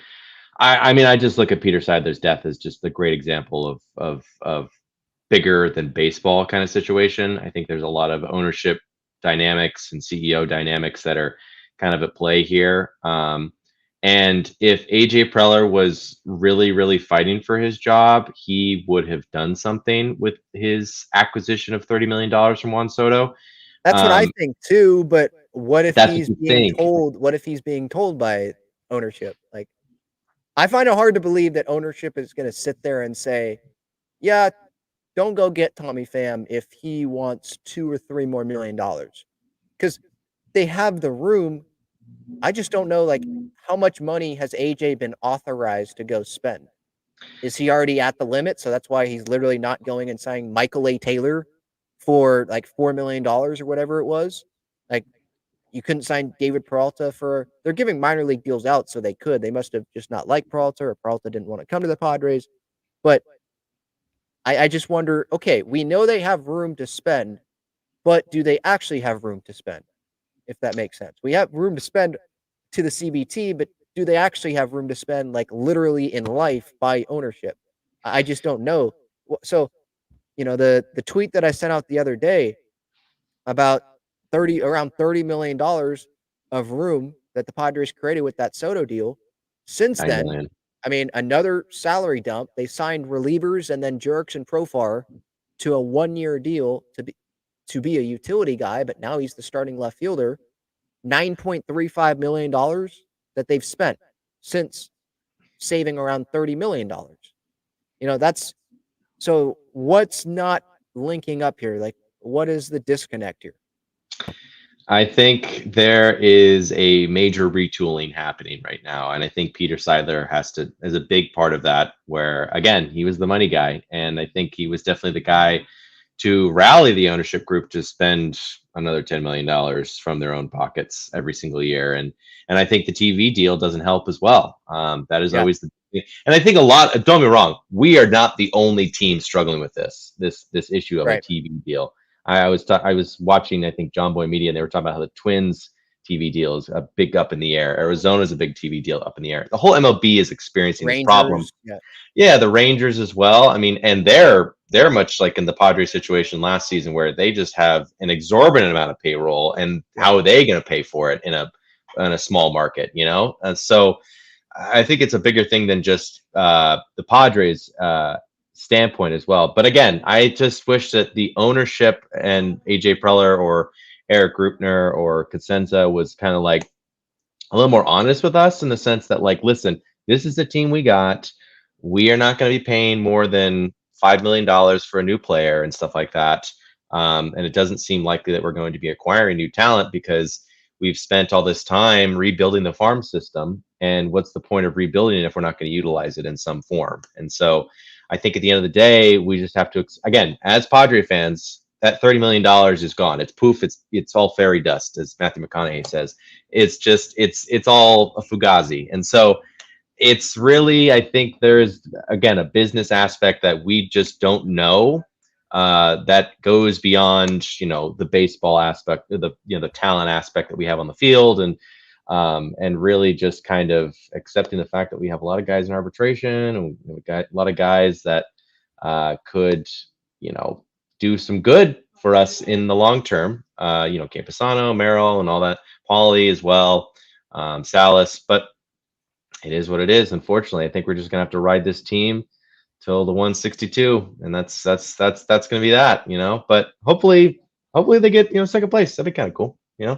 I mean, I just look at Peter Seidler's death as just a great example of bigger than baseball kind of situation. I think there's a lot of ownership dynamics and CEO dynamics that are kind of at play here. And if AJ Preller was really, really fighting for his job, he would have done something with his acquisition of $30 million from Juan Soto. That's what I think too, but what if That's what he's you being think. told what if he's being told by ownership? Like, I find it hard to believe that ownership is gonna sit there and say, "Yeah, don't go get Tommy Pham if he wants 2 or 3 more $1,000,000." Because they have the room. I just don't know, like, how much money has AJ been authorized to go spend? Is he already at the limit? So that's why he's literally not going and signing Michael A. Taylor for like $4 million or whatever it was. Like, you couldn't sign David Peralta they're giving minor league deals out, so they could. They must have just not liked Peralta, or Peralta didn't want to come to the Padres. But I just wonder, okay, we know they have room to spend, but do they actually have room to spend? If that makes sense. We have room to spend to the CBT, but do they actually have room to spend, like, literally in life by ownership? I just don't know. So, the tweet that I sent out the other day about around $30 million of room that the Padres created with that Soto deal. Since 9 then, million. I mean, another salary dump. They signed relievers and then Jerks and Profar to a 1-year deal to be a utility guy, but now he's the starting left fielder. $9.35 million that they've spent since saving around $30 million. That's so what's not linking up here? Like, what is the disconnect here? I think there is a major retooling happening right now, and I think Peter Seidler is a big part of that. Where again, he was the money guy, and I think he was definitely the guy to rally the ownership group to spend another $10 million from their own pockets every single year, and I think the TV deal doesn't help as well. That is Yeah. always and I think a lot. Don't get me wrong, we are not the only team struggling with this issue of a Right. TV deal. I was watching, I think, John Boy Media, and they were talking about how the Twins TV deal is a big up in the air. Arizona's a big TV deal up in the air. The whole MLB is experiencing this problem. Rangers. Yeah. Yeah, the Rangers as well. I mean, and they're much like in the Padres situation last season, where they just have an exorbitant amount of payroll, and how are they going to pay for it in a small market? And so I think it's a bigger thing than just the Padres. Standpoint as well. But again, I just wish that the ownership and AJ Preller or Eric Grupner or Cosenza was kind of like a little more honest with us, in the sense that, like, listen, this is the team we got. We are not going to be paying more than $5 million for a new player and stuff like that. And it doesn't seem likely that we're going to be acquiring new talent, because we've spent all this time rebuilding the farm system. And what's the point of rebuilding it if we're not going to utilize it in some form? And so I think at the end of the day, we just have to, again, as Padre fans, that $30 million is gone. It's poof. It's all fairy dust, as Matthew McConaughey says. It's just, it's all a fugazi. And so it's really, I think there's, again, a business aspect that we just don't know, that goes beyond, the baseball aspect, the talent aspect that we have on the field, and really just kind of accepting the fact that we have a lot of guys in arbitration, and we've got a lot of guys that could, do some good for us in the long term. Campusano, Merrill, and all that, Pauly as well, Salas. But it is what it is. Unfortunately, I think we're just gonna have to ride this team till the 162, and that's gonna be that. But hopefully they get second place. That'd be kind of cool. Yeah.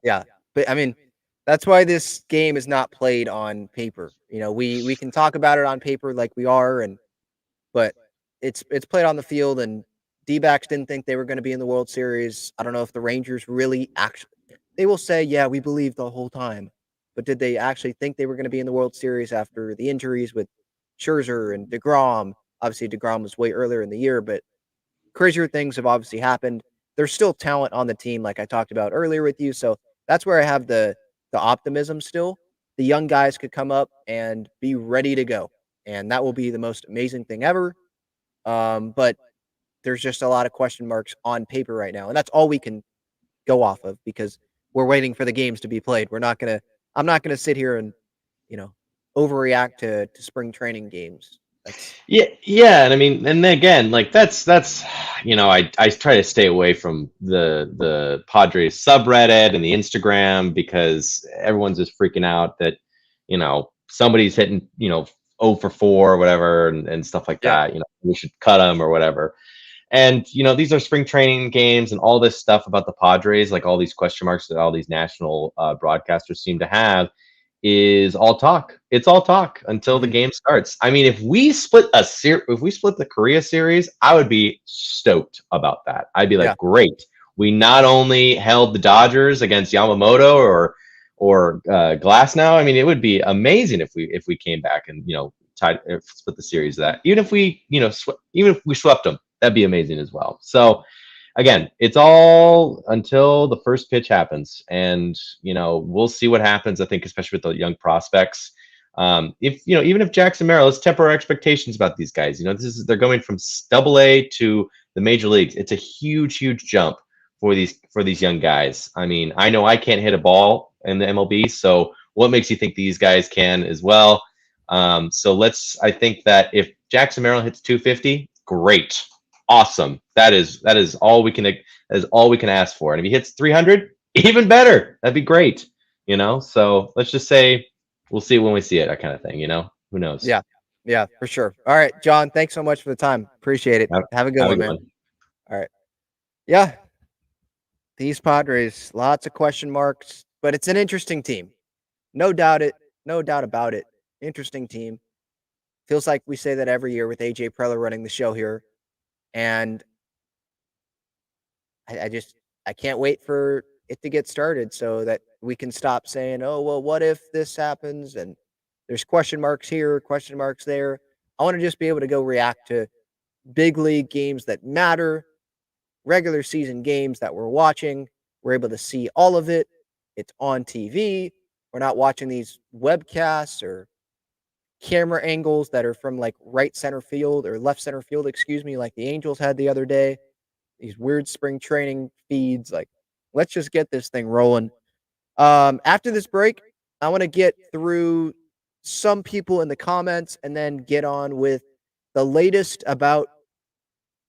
Yeah. But I mean, That's why this game is not played on paper. We can talk about it on paper like we are, but it's played on the field. And D-backs didn't think they were going to be in the World Series. I don't know if the Rangers really actually. They will say, "Yeah, we believed the whole time," but did they actually think they were going to be in the World Series after the injuries with Scherzer and DeGrom? Obviously, DeGrom was way earlier in the year, but crazier things have obviously happened. There's still talent on the team, like I talked about earlier with you. So that's where I have the optimism still. The young guys could come up and be ready to go, and that will be the most amazing thing ever. But there's just a lot of question marks on paper right now, and that's all we can go off of because we're waiting for the games to be played. We're not gonna. I'm not gonna sit here and you know overreact to spring training games. That's Yeah, and I mean, and then again, like that's I try to stay away from the Padres subreddit and the Instagram because everyone's just freaking out that somebody's hitting 0 for 4 or whatever and stuff like yeah, that. We should cut them or whatever. And these are spring training games and all this stuff about the Padres, like all these question marks that all these national broadcasters seem to have, is all talk. It's all talk until the mhm, game starts. I mean, if we split the Korea series, I would be stoked about that. I'd be yeah, like, great. We not only held the Dodgers against Yamamoto or Glass now. I mean, it would be amazing if we came back and tied split the series. That even if we even if we swept them, that'd be amazing as well. So again, it's all until the first pitch happens, and we'll see what happens. I think, especially with the young prospects. If even if Jackson Merrill, let's temper our expectations about these guys. They're going from Double A to the major leagues. It's a huge jump for these young guys. I mean, I know I can't hit a ball in the MLB, so what makes you think these guys can as well? So I think that if Jackson Merrill hits 250, great, awesome. That is all we can ask for. And if he hits 300, even better. That'd be great. So let's just say we'll see it when we see it. That kind of thing. Who knows? yeah, yeah, for sure. All right, John, thanks so much for the time. Appreciate it. Have, Have a good have a one, good man. one. All right. Yeah, these Padres, lots of question marks, but it's an interesting team. No doubt it. No doubt about it. Interesting team. Feels like we say that every year with AJ Preller running the show here. And I just I can't wait for it to get started so that we can stop saying, "Oh, well, what if this happens?" And there's question marks here, question marks there. I want to just be able to go react to big league games that matter, regular season games that we're watching. We're able to see all of it. It's on TV. We're not watching these webcasts or camera angles that are from like right center field or left center field, excuse me, like the Angels had the other day. These weird spring training feeds. Like, let's just get this thing rolling. After this break, I want to get through some people in the comments and then get on with the latest about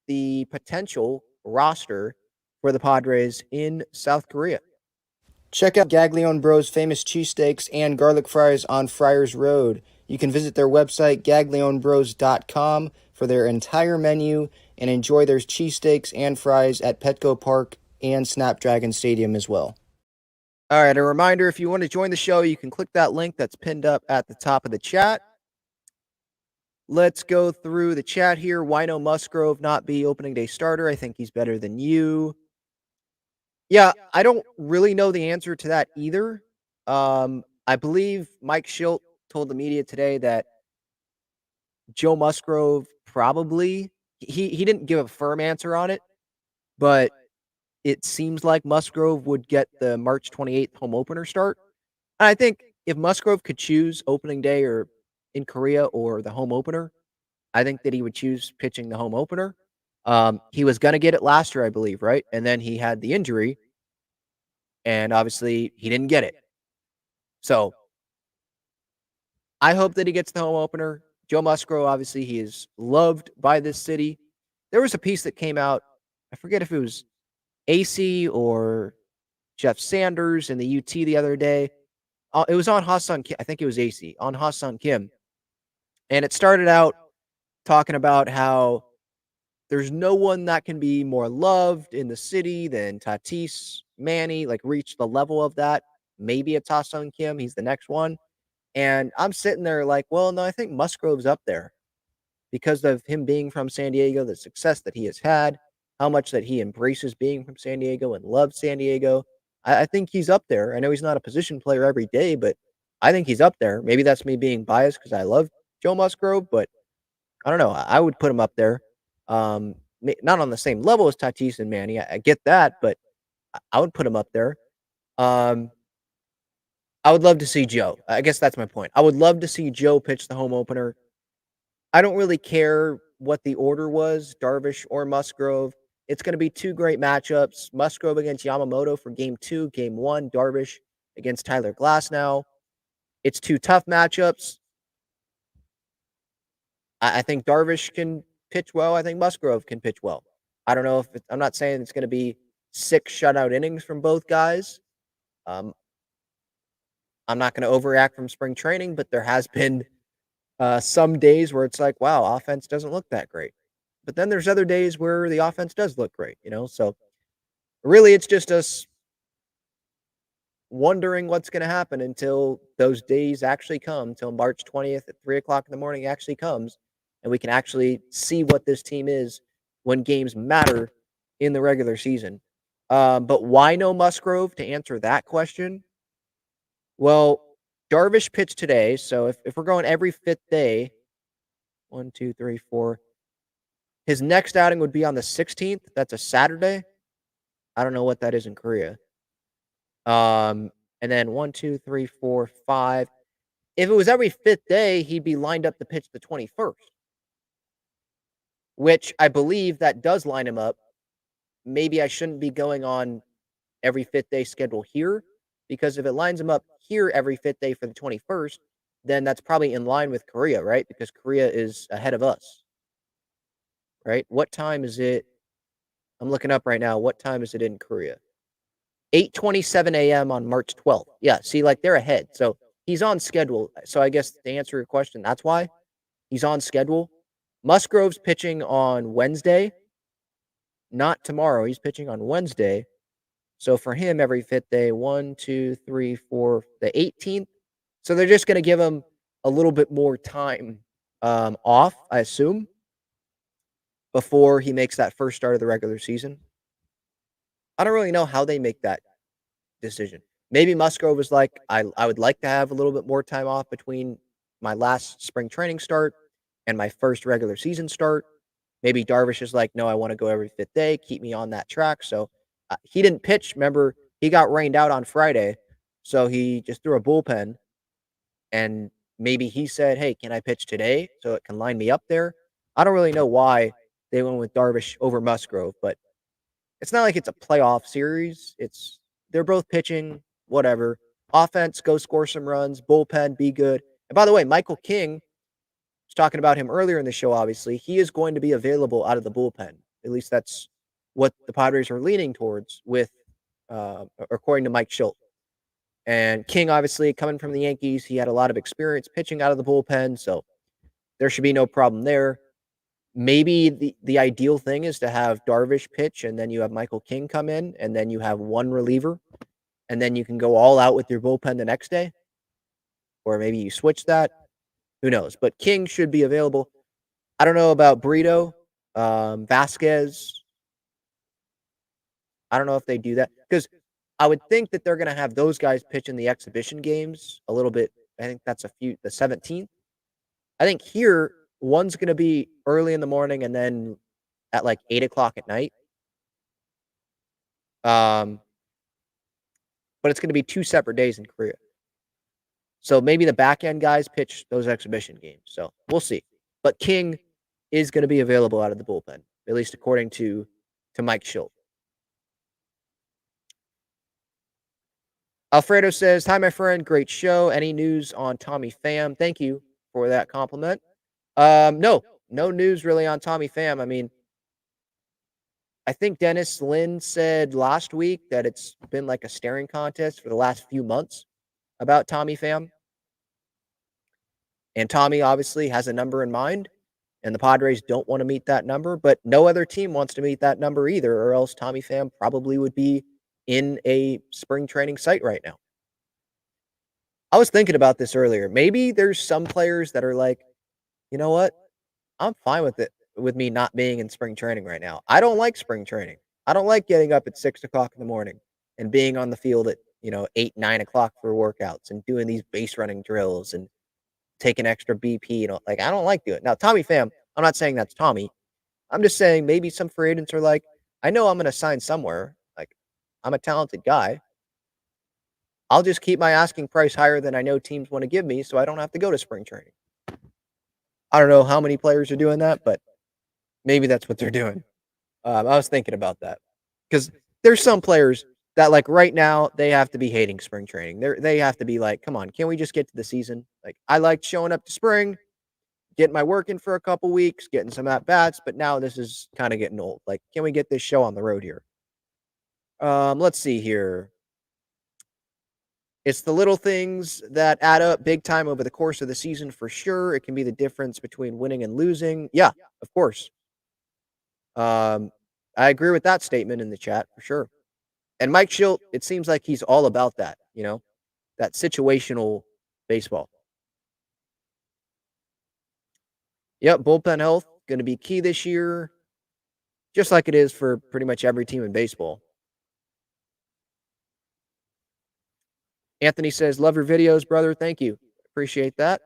the potential roster for the Padres in South Korea. Check out Gaglione Bros' famous cheesesteaks and garlic fries on Friars Road. You can visit their website, gaglionebros.com, for their entire menu and enjoy their cheesesteaks and fries at Petco Park and Snapdragon Stadium as well. All right, a reminder, if you want to join the show, you can click that link that's pinned up at the top of the chat. Let's go through the chat here. Wino Musgrove not be opening day starter. I think he's better than you. Yeah, I don't really know the answer to that either. I believe Mike Schilt told the media today that Joe Musgrove probably he didn't give a firm answer on it, but it seems like Musgrove would get the March 28th home opener start. And I think if Musgrove could choose opening day or in Korea or the home opener, I think that he would choose pitching the home opener. He was going to get it last year, I believe, right? And then he had the injury, and obviously he didn't get it. So I hope that he gets the home opener. Joe Musgrove, obviously, he is loved by this city. There was a piece that came out. I forget if it was AC or Jeff Sanders in the UT the other day. It was on Hassan Kim. I think it was AC on Hassan Kim. And it started out talking about how there's no one that can be more loved in the city than Tatis, Manny, like reach the level of that. maybe it's Ha-Sung Kim. He's the next one. And I'm sitting there like, well, no, I think Musgrove's up there because of him being from San Diego, the success that he has had, how much that he embraces being from San Diego and loves San Diego. I think he's up there. I know he's not a position player every day, but I think he's up there. Maybe that's me being biased because I love Joe Musgrove, but I don't know. I would put him up there. Not on the same level as Tatis and Manny. I get that, but I would put him up there. I would love to see Joe. I guess that's my point. I would love to see Joe pitch the home opener. I don't really care what the order was, Darvish or Musgrove. It's going to be two great matchups. Musgrove against Yamamoto for game 2, game 1. Darvish against Tyler Glasnow. It's two tough matchups. I think Darvish can pitch well. I think Musgrove can pitch well. I don't know if I'm not saying it's going to be 6 shutout innings from both guys. I'm not going to overreact from spring training, but there has been some days where it's like, wow, offense doesn't look that great. But then there's other days where the offense does look great, So really, it's just us wondering what's going to happen until those days actually come, until March 20th at 3 o'clock in the morning actually comes, and we can actually see what this team is when games matter in the regular season. But why no Musgrove? To answer that question, well, Darvish pitched today, so if we're going every 5th day, 1, 2, 3, 4, his next outing would be on the 16th. That's a Saturday. I don't know what that is in Korea. And then 1, 2, 3, 4, 5. If it was every 5th day, he'd be lined up to pitch the 21st, which I believe that does line him up. Maybe I shouldn't be going on every 5th day schedule here, because if it lines him up here every 5th day for the 21st, then that's probably in line with Korea, right? Because Korea is ahead of us, right? What time is it? I'm looking up right now. What time is it in Korea? 8:27 a.m. on March 12th. Yeah, see, like they're ahead. So he's on schedule. So I guess to answer your question, that's why he's on schedule. Musgrove's pitching on Wednesday, not tomorrow. He's pitching on Wednesday. So for him, every 5th day, 1, 2, 3, 4, the 18th. So they're just going to give him a little bit more time off, I assume, before he makes that first start of the regular season. I don't really know how they make that decision. Maybe Musgrove was like, I would like to have a little bit more time off between my last spring training start and my first regular season start. Maybe Darvish is like, no, I want to go every 5th day. Keep me on that track. So he didn't pitch. Remember, he got rained out on Friday. So he just threw a bullpen. And maybe he said, hey, can I pitch today so it can line me up there? I don't really know why they went with Darvish over Musgrove, but it's not like it's a playoff series. They're both pitching, whatever. Offense, go score some runs. Bullpen, be good. And by the way, Michael King, was talking about him earlier in the show, obviously. He is going to be available out of the bullpen. At least that's what the Padres are leaning towards with, according to Mike Schultz. And King, obviously, coming from the Yankees, he had a lot of experience pitching out of the bullpen, so there should be no problem there. Maybe the ideal thing is to have Darvish pitch, and then you have Michael King come in, and then you have one reliever, and then you can go all out with your bullpen the next day. Or maybe you switch that. Who knows? But King should be available. I don't know about Brito, Vasquez. I don't know if they do that, because I would think that they're going to have those guys pitch in the exhibition games a little bit. I think that's the 17th. I think here, one's going to be early in the morning and then at like 8 o'clock at night. But it's going to be 2 separate days in Korea. So maybe the back end guys pitch those exhibition games. So we'll see. But King is going to be available out of the bullpen, at least according to Mike Schultz. Alfredo says, hi, my friend. Great show. Any news on Tommy Pham? Thank you for that compliment. No news really on Tommy Pham. I mean, I think Dennis Lin said last week that it's been like a staring contest for the last few months about Tommy Pham. And Tommy obviously has a number in mind, and the Padres don't want to meet that number, but no other team wants to meet that number either, or else Tommy Pham probably would be in a spring training site right now. I was thinking about this earlier. Maybe there's some players that are like, you know what? I'm fine with it with me not being in spring training right now. I don't like spring training. I don't like getting up at 6 o'clock in the morning and being on the field at 8, 9 o'clock for workouts and doing these base running drills and taking extra BP and like I don't like doing it. Now, Tommy Pham, I'm not saying that's Tommy. I'm just saying maybe some free agents are like, I know I'm going to sign somewhere. Like, I'm a talented guy. I'll just keep my asking price higher than I know teams want to give me so I don't have to go to spring training. I don't know how many players are doing that, but maybe that's what they're doing. I was thinking about that because there's some players that, like, right now, they have to be hating spring training. They have to be like, come on, can we just get to the season? Like, I liked showing up to spring, getting my work in for a couple weeks, getting some at bats, but now this is kind of getting old. Like, can we get this show on the road here? Let's see here. It's the little things that add up big time over the course of the season for sure. It can be the difference between winning and losing. Yeah, of course. Um, I agree with that statement in the chat for sure. And Mike Schilt, it seems like he's all about that, that situational baseball. Yep, bullpen health going to be key this year, just like it is for pretty much every team in baseball. Anthony says, love your videos, brother. Thank you. Appreciate that.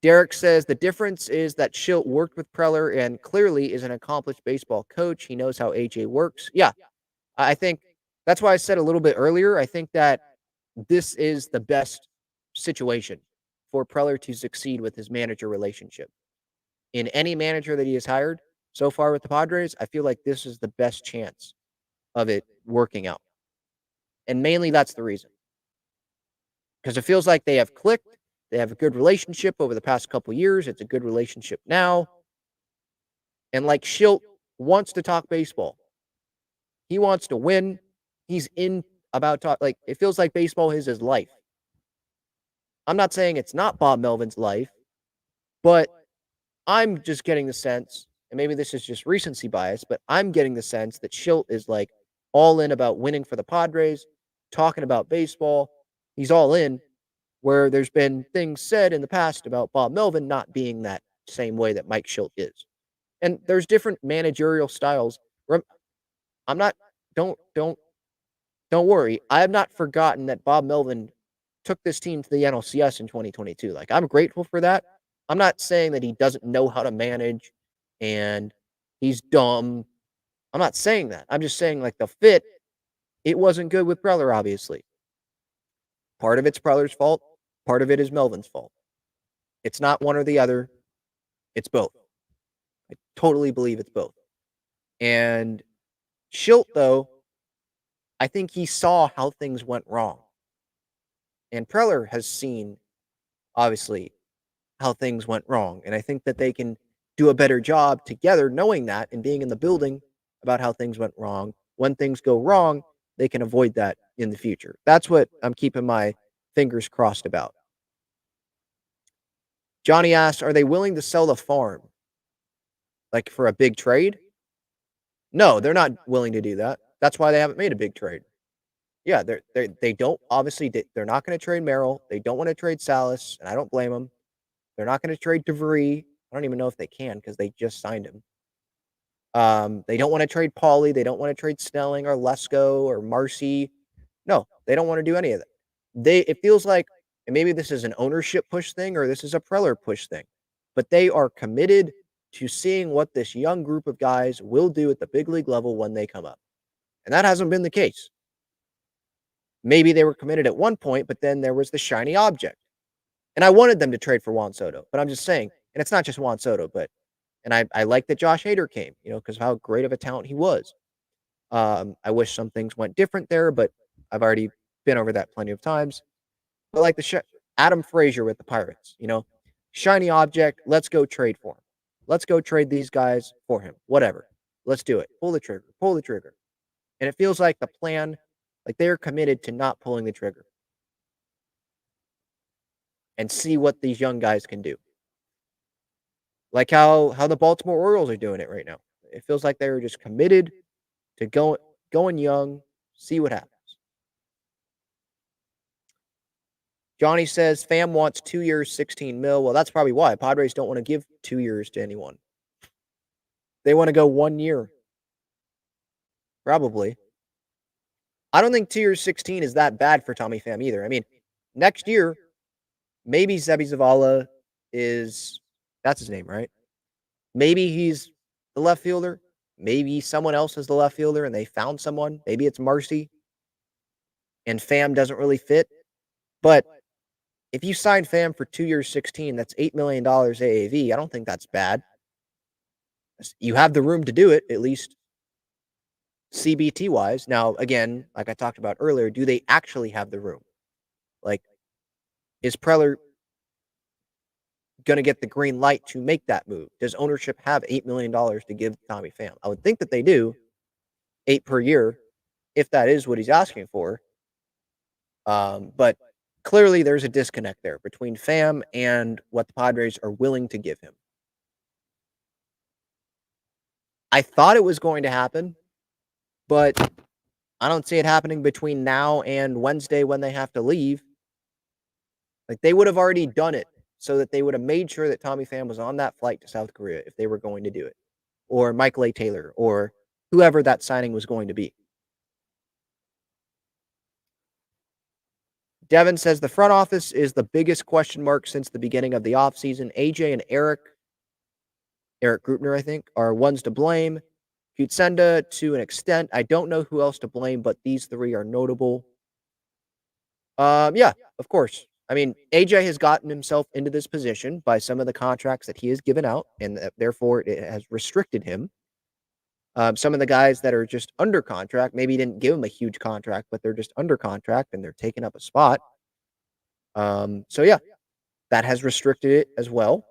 Derek says the difference is that Schilt worked with Preller and clearly is an accomplished baseball coach. He knows how AJ works. Yeah, I think that's why I said a little bit earlier. I think that this is the best situation for Preller to succeed with his manager relationship. In any manager that he has hired so far with the Padres, I feel like this is the best chance of it working out. And mainly that's the reason. Because it feels like they have clicked. They have a good relationship over the past couple years. It's a good relationship now. And like Schilt wants to talk baseball. He wants to win. He's in about talk. Like, it feels like baseball is his life. I'm not saying it's not Bob Melvin's life, but I'm just getting the sense, and maybe this is just recency bias, but I'm getting the sense that Schilt is like all in about winning for the Padres, talking about baseball. He's all in, where there's been things said in the past about Bob Melvin not being that same way that Mike Schilt is. And there's different managerial styles. I'm not, don't worry. I have not forgotten that Bob Melvin took this team to the NLCS in 2022. Like, I'm grateful for that. I'm not saying that he doesn't know how to manage and he's dumb. I'm not saying that. I'm just saying, like, the fit, it wasn't good with Preller, obviously. Part of it's Preller's fault. Part of it is Melvin's fault. It's not one or the other. It's both. I totally believe it's both. And Schilt, though, I think he saw how things went wrong. And Preller has seen, obviously, how things went wrong. And I think that they can do a better job together knowing that and being in the building about how things went wrong. When things go wrong, they can avoid that in the future. That's what I'm keeping my fingers crossed about. Johnny asks, are they willing to sell the farm? Like, for a big trade? No, they're not willing to do that. That's why they haven't made a big trade. Yeah, they don't, obviously, they're not going to trade Merrill. They don't want to trade Salas, and I don't blame them. They're not going to trade DeVry. I don't even know if they can because they just signed him. They don't want to trade Pauly. They don't want to trade Snelling or Lesko or Marcy. No, they don't want to do any of that. It feels like, and maybe this is an ownership push thing or this is a Preller push thing, but they are committed to seeing what this young group of guys will do at the big league level when they come up. And that hasn't been the case. Maybe they were committed at one point, but then there was the shiny object. And I wanted them to trade for Juan Soto, but I'm just saying, and it's not just Juan Soto, but, and I like that Josh Hader came, because of how great of a talent he was. I wish some things went different there, but I've already been over that plenty of times. But like Adam Frazier with the Pirates, shiny object, let's go trade for him. Let's go trade these guys for him. Whatever. Let's do it. Pull the trigger. And it feels like the plan, like they're committed to not pulling the trigger. And see what these young guys can do. Like how the Baltimore Orioles are doing it right now. It feels like they were just committed to going young, see what happens. Johnny says Fam wants 2 years, 16 mil. Well, that's probably why. Padres don't want to give 2 years to anyone. They want to go 1 year. Probably. I don't think 2 years, 16 is that bad for Tommy Pham either. I mean, next year, maybe Sebi Zavala is, that's his name, right? Maybe he's the left fielder. Maybe someone else is the left fielder and they found someone. Maybe it's Marcy and Pham doesn't really fit. But if you sign Pham for 2 years, 16, that's $8 million AAV. I don't think that's bad. You have the room to do it, at least CBT wise. Now, again, like I talked about earlier, do they actually have the room? Like, is Preller going to get the green light to make that move? Does ownership have $8 million to give Tommy Pham? I would think that they do, 8 per year, if that is what he's asking for. But clearly there's a disconnect there between Pham and what the Padres are willing to give him. I thought it was going to happen, but I don't see it happening between now and Wednesday when they have to leave. Like, they would have already done it so that they would have made sure that Tommy Pham was on that flight to South Korea if they were going to do it. Or Michael A. Taylor, or whoever that signing was going to be. Devin says the front office is the biggest question mark since the beginning of the offseason. AJ and Eric Grupner, I think, are ones to blame. Kutsenda to an extent. I don't know who else to blame, but these three are notable. Yeah, of course. I mean, AJ has gotten himself into this position by some of the contracts that he has given out, and therefore it has restricted him. Some of the guys that are just under contract, maybe he didn't give them a huge contract, but they're just under contract and they're taking up a spot. So yeah, that has restricted it as well.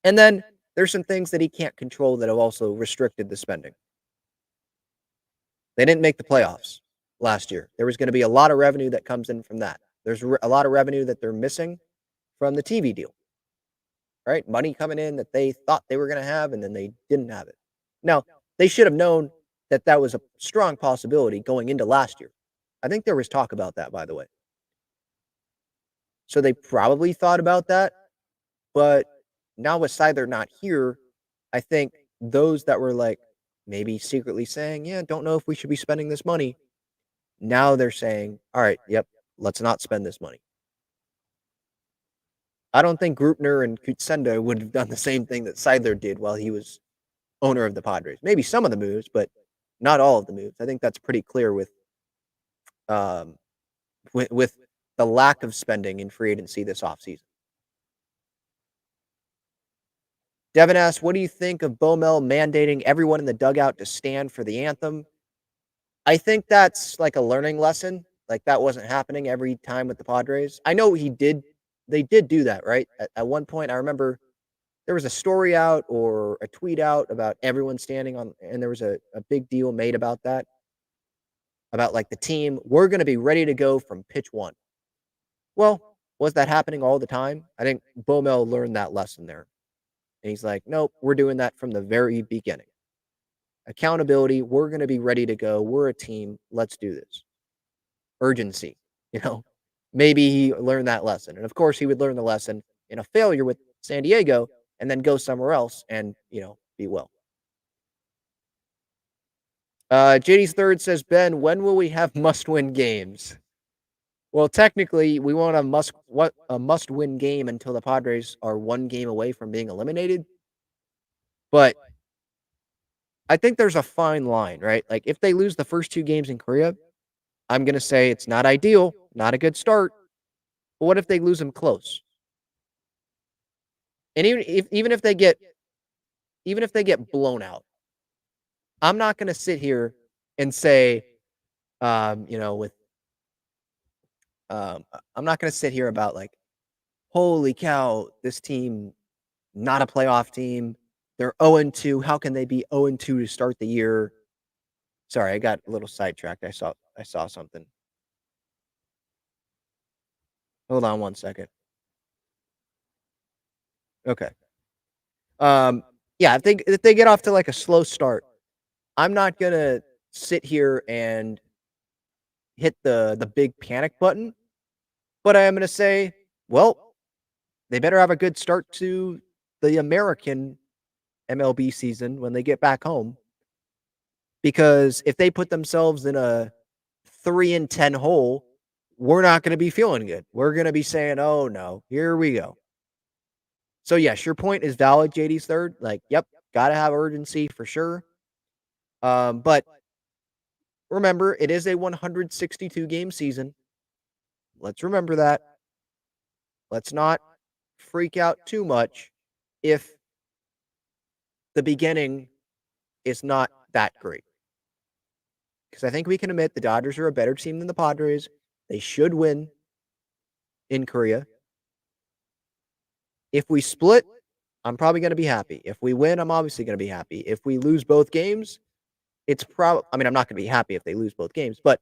And then there's some things that he can't control that have also restricted the spending. They didn't make the playoffs last year. There was going to be a lot of revenue that comes in from that. There's a lot of revenue that they're missing from the TV deal, right? Money coming in that they thought they were going to have, and then they didn't have it. Now, they should have known that that was a strong possibility going into last year. I think there was talk about that, by the way. So they probably thought about that, but now with Seidler not here, I think those that were like maybe secretly saying, yeah, don't know if we should be spending this money. Now they're saying, all right, yep, let's not spend this money. I don't think Grupner and Kutsenda would have done the same thing that Seidler did while he was owner of the Padres. Maybe some of the moves, but not all of the moves. I think that's pretty clear with the lack of spending in free agency this offseason. Devin asks, what do you think of Baumel mandating everyone in the dugout to stand for the anthem? I think that's like a learning lesson. Like, that wasn't happening every time with the Padres. I know they did do that, right? At one point, I remember there was a story out or a tweet out about everyone standing on, and there was a big deal made about that. About like the team, we're going to be ready to go from pitch one. Well, was that happening all the time? I think Baumel learned that lesson there. And he's like, nope, we're doing that from the very beginning. Accountability, we're going to be ready to go. We're a team. Let's do this. Urgency, Maybe he learned that lesson. And of course, he would learn the lesson in a failure with San Diego and then go somewhere else and, be well. JD's third says, Ben, when will we have must-win games? Well, technically, we won't have a must-win game until the Padres are one game away from being eliminated. But I think there's a fine line, right? Like, if they lose the first 2 games in Korea, I'm going to say it's not ideal, not a good start. But what if they lose them close? And even if they get blown out, I'm not going to sit here and say, I'm not going to sit here about like, holy cow, this team, not a playoff team. They're 0-2. How can they be 0-2 to start the year? Sorry, I got a little sidetracked. I saw something. Hold on one second. Okay. Yeah, if they get off to like a slow start, I'm not gonna sit here and hit the big panic button. But I am going to say, well, they better have a good start to the American MLB season when they get back home. Because if they put themselves in a 3-10 hole, we're not going to be feeling good. We're going to be saying, oh no, here we go. So yes, your point is valid, JD's third. Like, yep, gotta have urgency for sure. But remember, it is a 162 game season. Let's remember that. Let's not freak out too much if the beginning is not that great. Because I think we can admit the Dodgers are a better team than the Padres. They should win in Korea. If we split, I'm probably going to be happy. If we win, I'm obviously going to be happy. If we lose both games, it's probably, I mean, I'm not going to be happy if they lose both games, but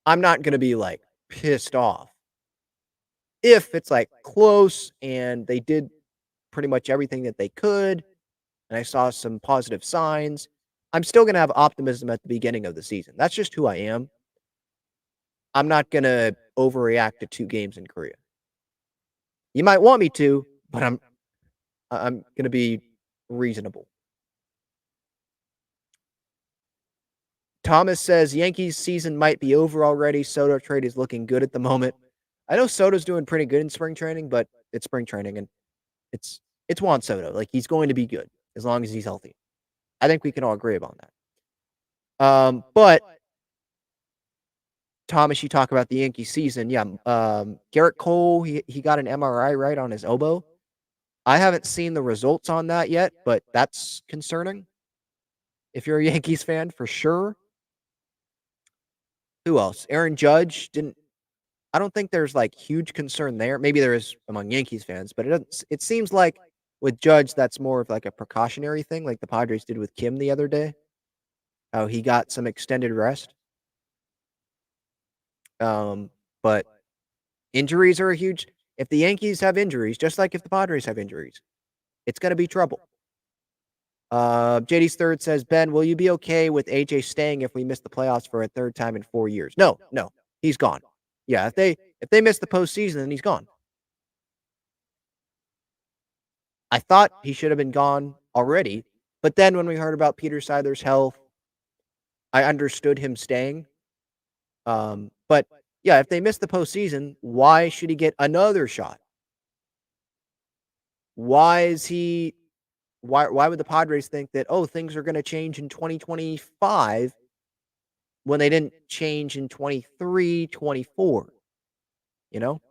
I'm not going to be like pissed off. If it's like close and they did pretty much everything that they could, and I saw some positive signs, I'm still going to have optimism at the beginning of the season. That's just who I am. I'm not going to overreact to 2 games in Korea. You might want me to, but I'm going to be reasonable. Thomas says Yankees season might be over already. Soto trade is looking good at the moment. I know Soto's doing pretty good in spring training, but it's spring training and it's Juan Soto. Like, he's going to be good as long as he's healthy. I think we can all agree upon that. But Thomas, you talk about the Yankee season. Yeah. Garrett Cole, he got an MRI right on his elbow. I haven't seen the results on that yet, but that's concerning. If you're a Yankees fan, for sure. Who else? Aaron Judge I don't think there's like huge concern there. Maybe there is among Yankees fans, but it seems like with Judge, that's more of like a precautionary thing, like the Padres did with Kim the other day. How he got some extended rest. But injuries are a huge. If the Yankees have injuries, just like if the Padres have injuries, it's going to be trouble. JD's third says, Ben, will you be okay with AJ staying if we miss the playoffs for a third time in 4 years? No, he's gone. Yeah, if they miss the postseason, then he's gone. I thought he should have been gone already, but then when we heard about Peter Seidler's health, I understood him staying. But yeah, if they miss the postseason, why should he get another shot? Why is he? Why would the Padres think that, oh, things are going to change in 2025 when they didn't change in 23, 24? You know,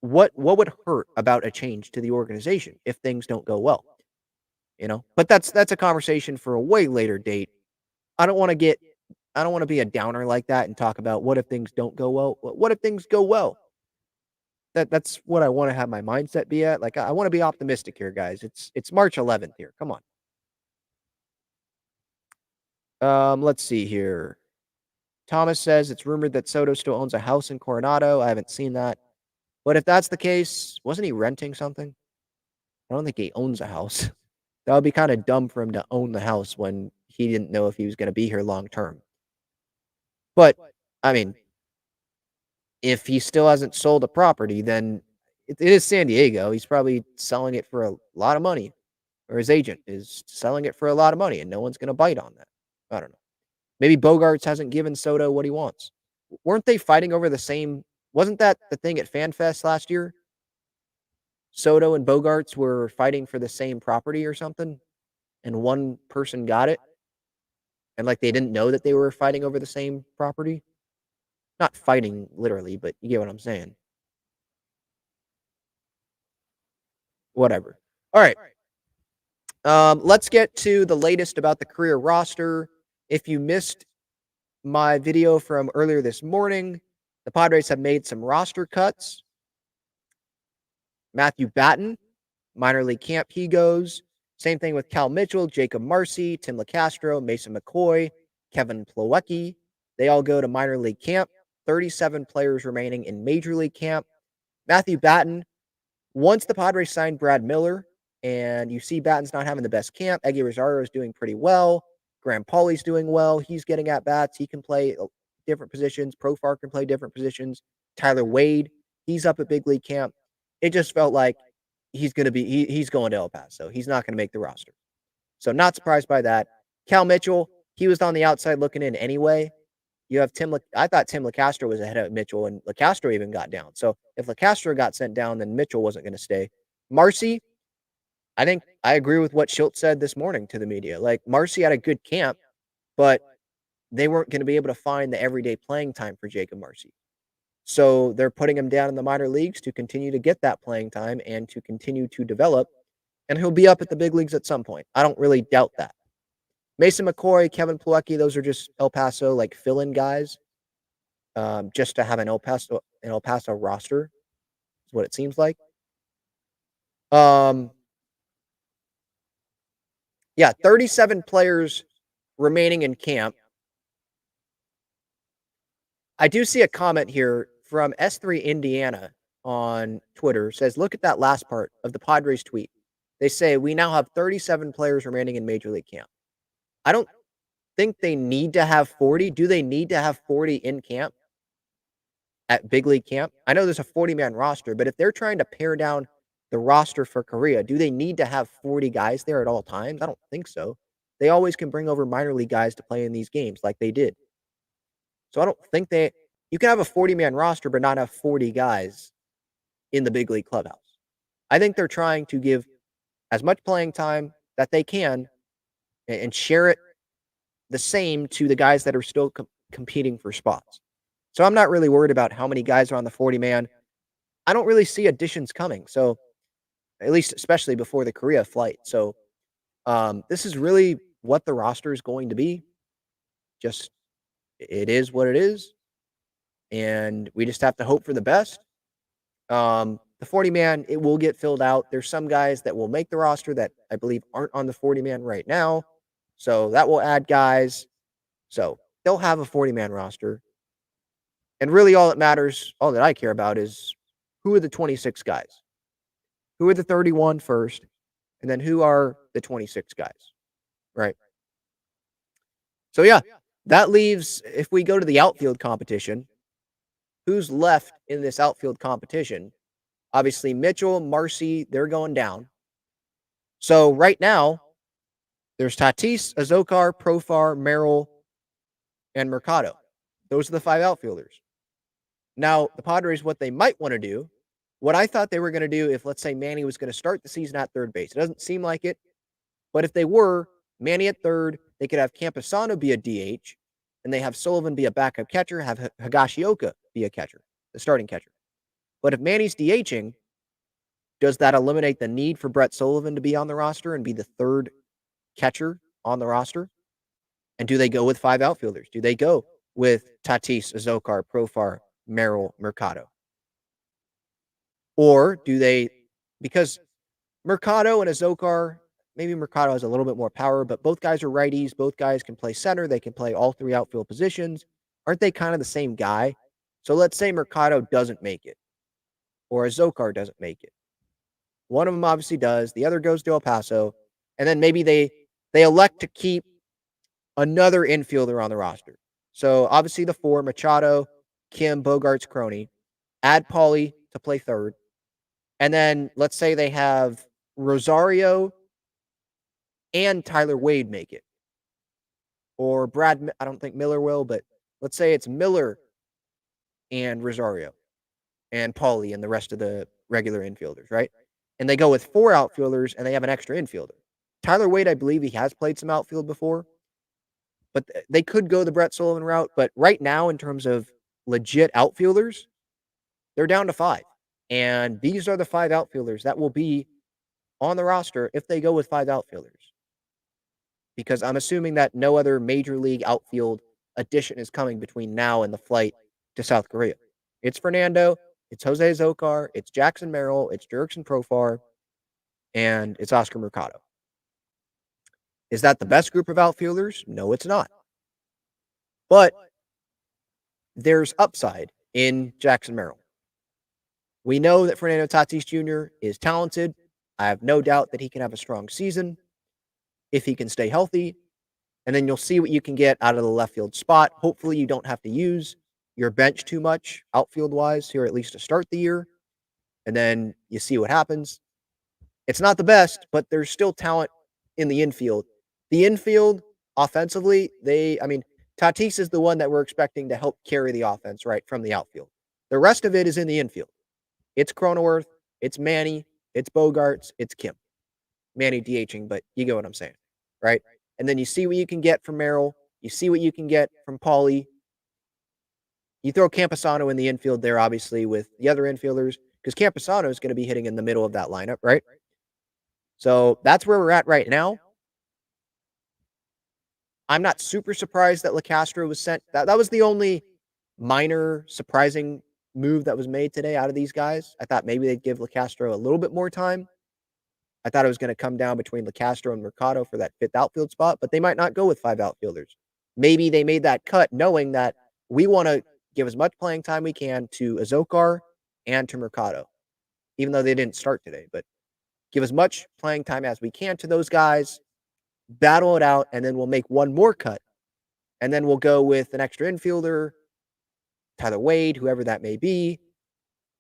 what would hurt about a change to the organization if things don't go well? You know, but that's a conversation for a way later date. I don't want to be a downer like that and talk about what if things don't go well. What if things go well? That's what I want to have my mindset be at. Like, I want to be optimistic here, guys. It's March 11th here. Come on. Let's see here. Thomas says it's rumored that Soto still owns a house in Coronado. I haven't seen that. But if that's the case, wasn't he renting something? I don't think he owns a house. That would be kind of dumb for him to own the house when he didn't know if he was going to be here long term. But, I mean, if he still hasn't sold a property, then it is San Diego. He's probably selling it for a lot of money. Or his agent is selling it for a lot of money, and no one's going to bite on that. I don't know. Maybe Bogarts hasn't given Soto what he wants. Weren't they fighting over the same? Wasn't that the thing at FanFest last year? Soto and Bogarts were fighting for the same property or something, and one person got it, and like they didn't know that they were fighting over the same property. Not fighting literally, but you get what I'm saying. Whatever. All right. Let's get to the latest about the career roster. If you missed my video from earlier this morning, the Padres have made some roster cuts. Matthew Batten, minor league camp, he goes. Same thing with Cal Mitchell, Jacob Marcy, Tim LeCastro, Mason McCoy, Kevin Plawecki. They all go to minor league camp. 37 players remaining in major league camp. Matthew Batten, once the Padres signed Brad Miller, and you see Batten's not having the best camp, Eggy Rosario is doing pretty well. Graham Pauley's doing well. He's getting at bats. He can play different positions. Profar can play different positions. Tyler Wade, he's up at big league camp. It just felt like he's going to El Paso. He's not going to make the roster. So not surprised by that. Cal Mitchell, he was on the outside looking in anyway. You have I thought Tim LeCastro was ahead of Mitchell, and LeCastro even got down. So if LeCastro got sent down, then Mitchell wasn't going to stay. Marcy, I think I agree with what Schultz said this morning to the media. Like, Marcy had a good camp, but they weren't going to be able to find the everyday playing time for Jacob Marcy. So they're putting him down in the minor leagues to continue to get that playing time and to continue to develop. And he'll be up at the big leagues at some point. I don't really doubt that. Mason McCoy, Kevin Plawecki, those are just El Paso like fill-in guys, just to have an El Paso roster. Is what it seems like. Yeah, 37 players remaining in camp. I do see a comment here from S3 Indiana on Twitter. Says, look at that last part of the Padres tweet. They say, we now have 37 players remaining in Major League camp. I don't think they need to have 40. Do they need to have 40 in camp at big league camp? I know there's a 40-man roster, but if they're trying to pare down the roster for Korea, do they need to have 40 guys there at all times? I don't think so. They always can bring over minor league guys to play in these games like they did. So I don't think you can have a 40-man roster, but not have 40 guys in the big league clubhouse. I think they're trying to give as much playing time that they can and share it the same to the guys that are still competing for spots. So I'm not really worried about how many guys are on the 40-man. I don't really see additions coming. So at least, especially before the Korea flight. So this is really what the roster is going to be. Just, it is what it is. And we just have to hope for the best. The 40-man, it will get filled out. There's some guys that will make the roster that I believe aren't on the 40-man right now. So that will add guys. So they'll have a 40-man roster. And really all that matters, all that I care about is who are the 26 guys? Who are the 31 first? And then who are the 26 guys? Right? So yeah, that leaves, if we go to the outfield competition, who's left in this outfield competition? Obviously, Mitchell, Marcy, they're going down. So right now, there's Tatis, Azokar, Profar, Merrill, and Mercado. Those are the 5 outfielders. Now, the Padres, what they might want to do, what I thought they were going to do if, let's say, Manny was going to start the season at third base. It doesn't seem like it. But if they were, Manny at third, they could have Camposano be a DH, and they have Sullivan be a backup catcher, have Higashioka be a catcher, the starting catcher. But if Manny's DHing, does that eliminate the need for Brett Sullivan to be on the roster and be the third catcher on the roster? And do they go with 5 outfielders? Do they go with Tatis, Azokar, Profar, Merrill, Mercado? Or do they, because Mercado and Azokar, maybe Mercado has a little bit more power, but both guys are righties. Both guys can play center. They can play all 3 outfield positions. Aren't they kind of the same guy? So let's say Mercado doesn't make it, or Azokar doesn't make it. One of them obviously does. The other goes to El Paso. And then maybe they elect to keep another infielder on the roster. So obviously the 4, Machado, Kim, Bogarts, Crony. Add Pauly to play third. And then let's say they have Rosario and Tyler Wade make it. Or Brad, I don't think Miller will, but let's say it's Miller and Rosario and Pauly and the rest of the regular infielders, right? And they go with 4 outfielders and they have an extra infielder. Tyler Wade, I believe he has played some outfield before, but they could go the Brett Sullivan route. But right now, in terms of legit outfielders, they're down to 5. And these are the 5 outfielders that will be on the roster if they go with 5 outfielders. Because I'm assuming that no other major league outfield addition is coming between now and the flight to South Korea. It's Fernando, it's Jose Azokar, it's Jackson Merrill, it's Jurickson Profar, and it's Oscar Mercado. Is that the best group of outfielders? No, it's not. But there's upside in Jackson Merrill. We know that Fernando Tatis Jr. is talented. I have no doubt that he can have a strong season if he can stay healthy. and then you'll see what you can get out of the left field spot. Hopefully, you don't have to use your bench too much outfield wise here, at least to start the year. And then you see what happens. It's not the best, but there's still talent in the infield. The infield offensively, Tatis is the one that we're expecting to help carry the offense, right, from the outfield. The rest of it is in the infield. It's Cronenworth, it's Manny, it's Bogarts, it's Kim. Manny DHing, but you get what I'm saying, right? And then you see what you can get from Merrill. You see what you can get from Paulie. You throw Camposano in the infield there, obviously, with the other infielders, because Camposano is going to be hitting in the middle of that lineup, right? So that's where we're at right now. I'm not super surprised that LeCastro was sent. That was the only minor surprising move that was made today out of these guys. I thought maybe they'd give LeCastro a little bit more time. I thought it was going to come down between LeCastro and Mercado for that fifth outfield spot, but they might not go with 5 outfielders. Maybe they made that cut knowing that we want to give as much playing time we can to Azokar and to Mercado, even though they didn't start today. But give as much playing time as we can to those guys, battle it out, and then we'll make one more cut. And then we'll go with an extra infielder, Tyler Wade, whoever that may be.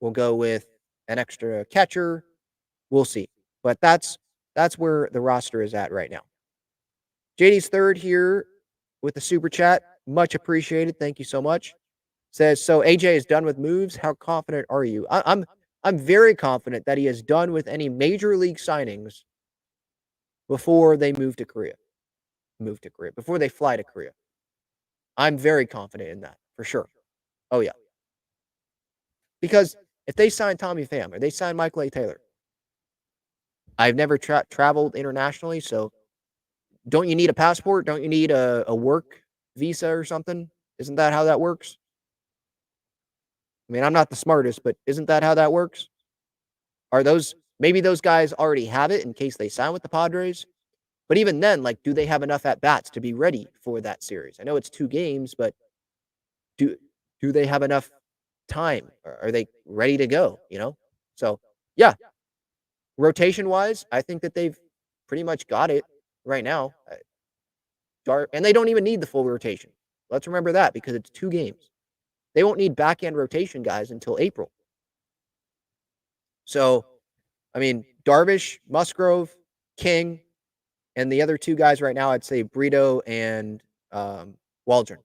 We'll go with an extra catcher. We'll see. But that's where the roster is at right now. JD's third here with the super chat. Much appreciated. Thank you so much. Says, so AJ is done with moves. How confident are you? I'm very confident that he is done with any major league signings before they move to Korea. Before they fly to Korea. I'm very confident in that, for sure. Oh, yeah. Because if they sign Tommy Pham or they sign Michael A. Taylor, I've never traveled internationally, so don't you need a passport? Don't you need a work visa or something? Isn't that how that works? I mean, I'm not the smartest, but isn't that how that works? Maybe those guys already have it in case they sign with the Padres? But even then, like, do they have enough at-bats to be ready for that series? I know it's 2 games, but do they have enough time? Are they ready to go, So, yeah. Rotation-wise, I think that they've pretty much got it right now. And they don't even need the full rotation. Let's remember that because it's 2 games. They won't need back-end rotation guys until April. So, I mean, Darvish, Musgrove, King, and the other 2 guys right now, I'd say Brito and Waldron.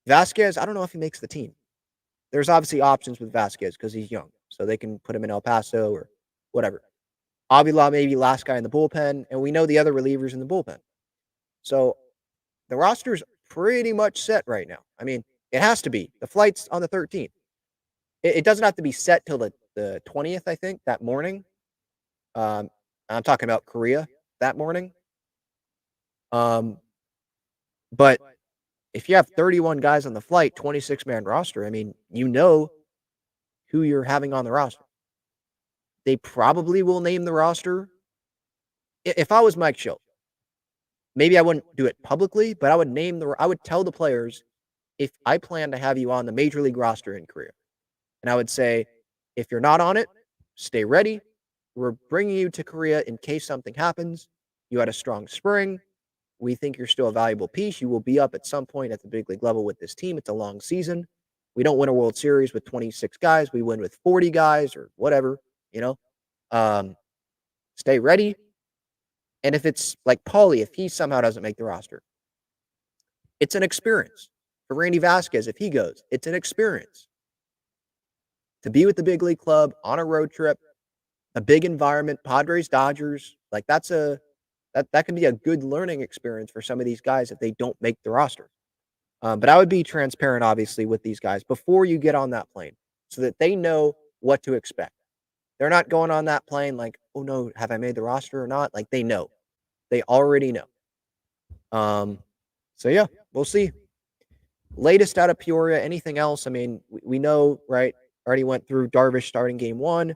Vasquez, I don't know if he makes the team. There's obviously options with Vasquez because he's young. So they can put him in El Paso or whatever. Avila maybe last guy in the bullpen, and we know the other relievers in the bullpen. So the roster's pretty much set right now. I mean, it has to be. The flight's on the 13th. It doesn't have to be set till the 20th, I think, that morning. I'm talking about Korea that morning. But if you have 31 guys on the flight, 26-man roster, I mean, you know who you're having on the roster. They probably will name the roster. If I was Mike Schill, maybe I wouldn't do it publicly, but I would tell the players if I plan to have you on the major league roster in Korea. And I would say, if you're not on it, stay ready. We're bringing you to Korea in case something happens. You had a strong spring. We think you're still a valuable piece. You will be up at some point at the big league level with this team. It's a long season. We don't win a World Series with 26 guys. We win with 40 guys or whatever, Stay ready. And if it's like Paulie, if he somehow doesn't make the roster, it's an experience. For Randy Vasquez, if he goes, it's an experience. To be with the big league club on a road trip, a big environment, Padres, Dodgers, like that can be a good learning experience for some of these guys if they don't make the roster. But I would be transparent, obviously, with these guys before you get on that plane so that they know what to expect. They're not going on that plane like, oh no, have I made the roster or not? Like they know. They already know. So yeah, we'll see. Latest out of Peoria, anything else? I mean, we know, right? Already went through Darvish starting game 1,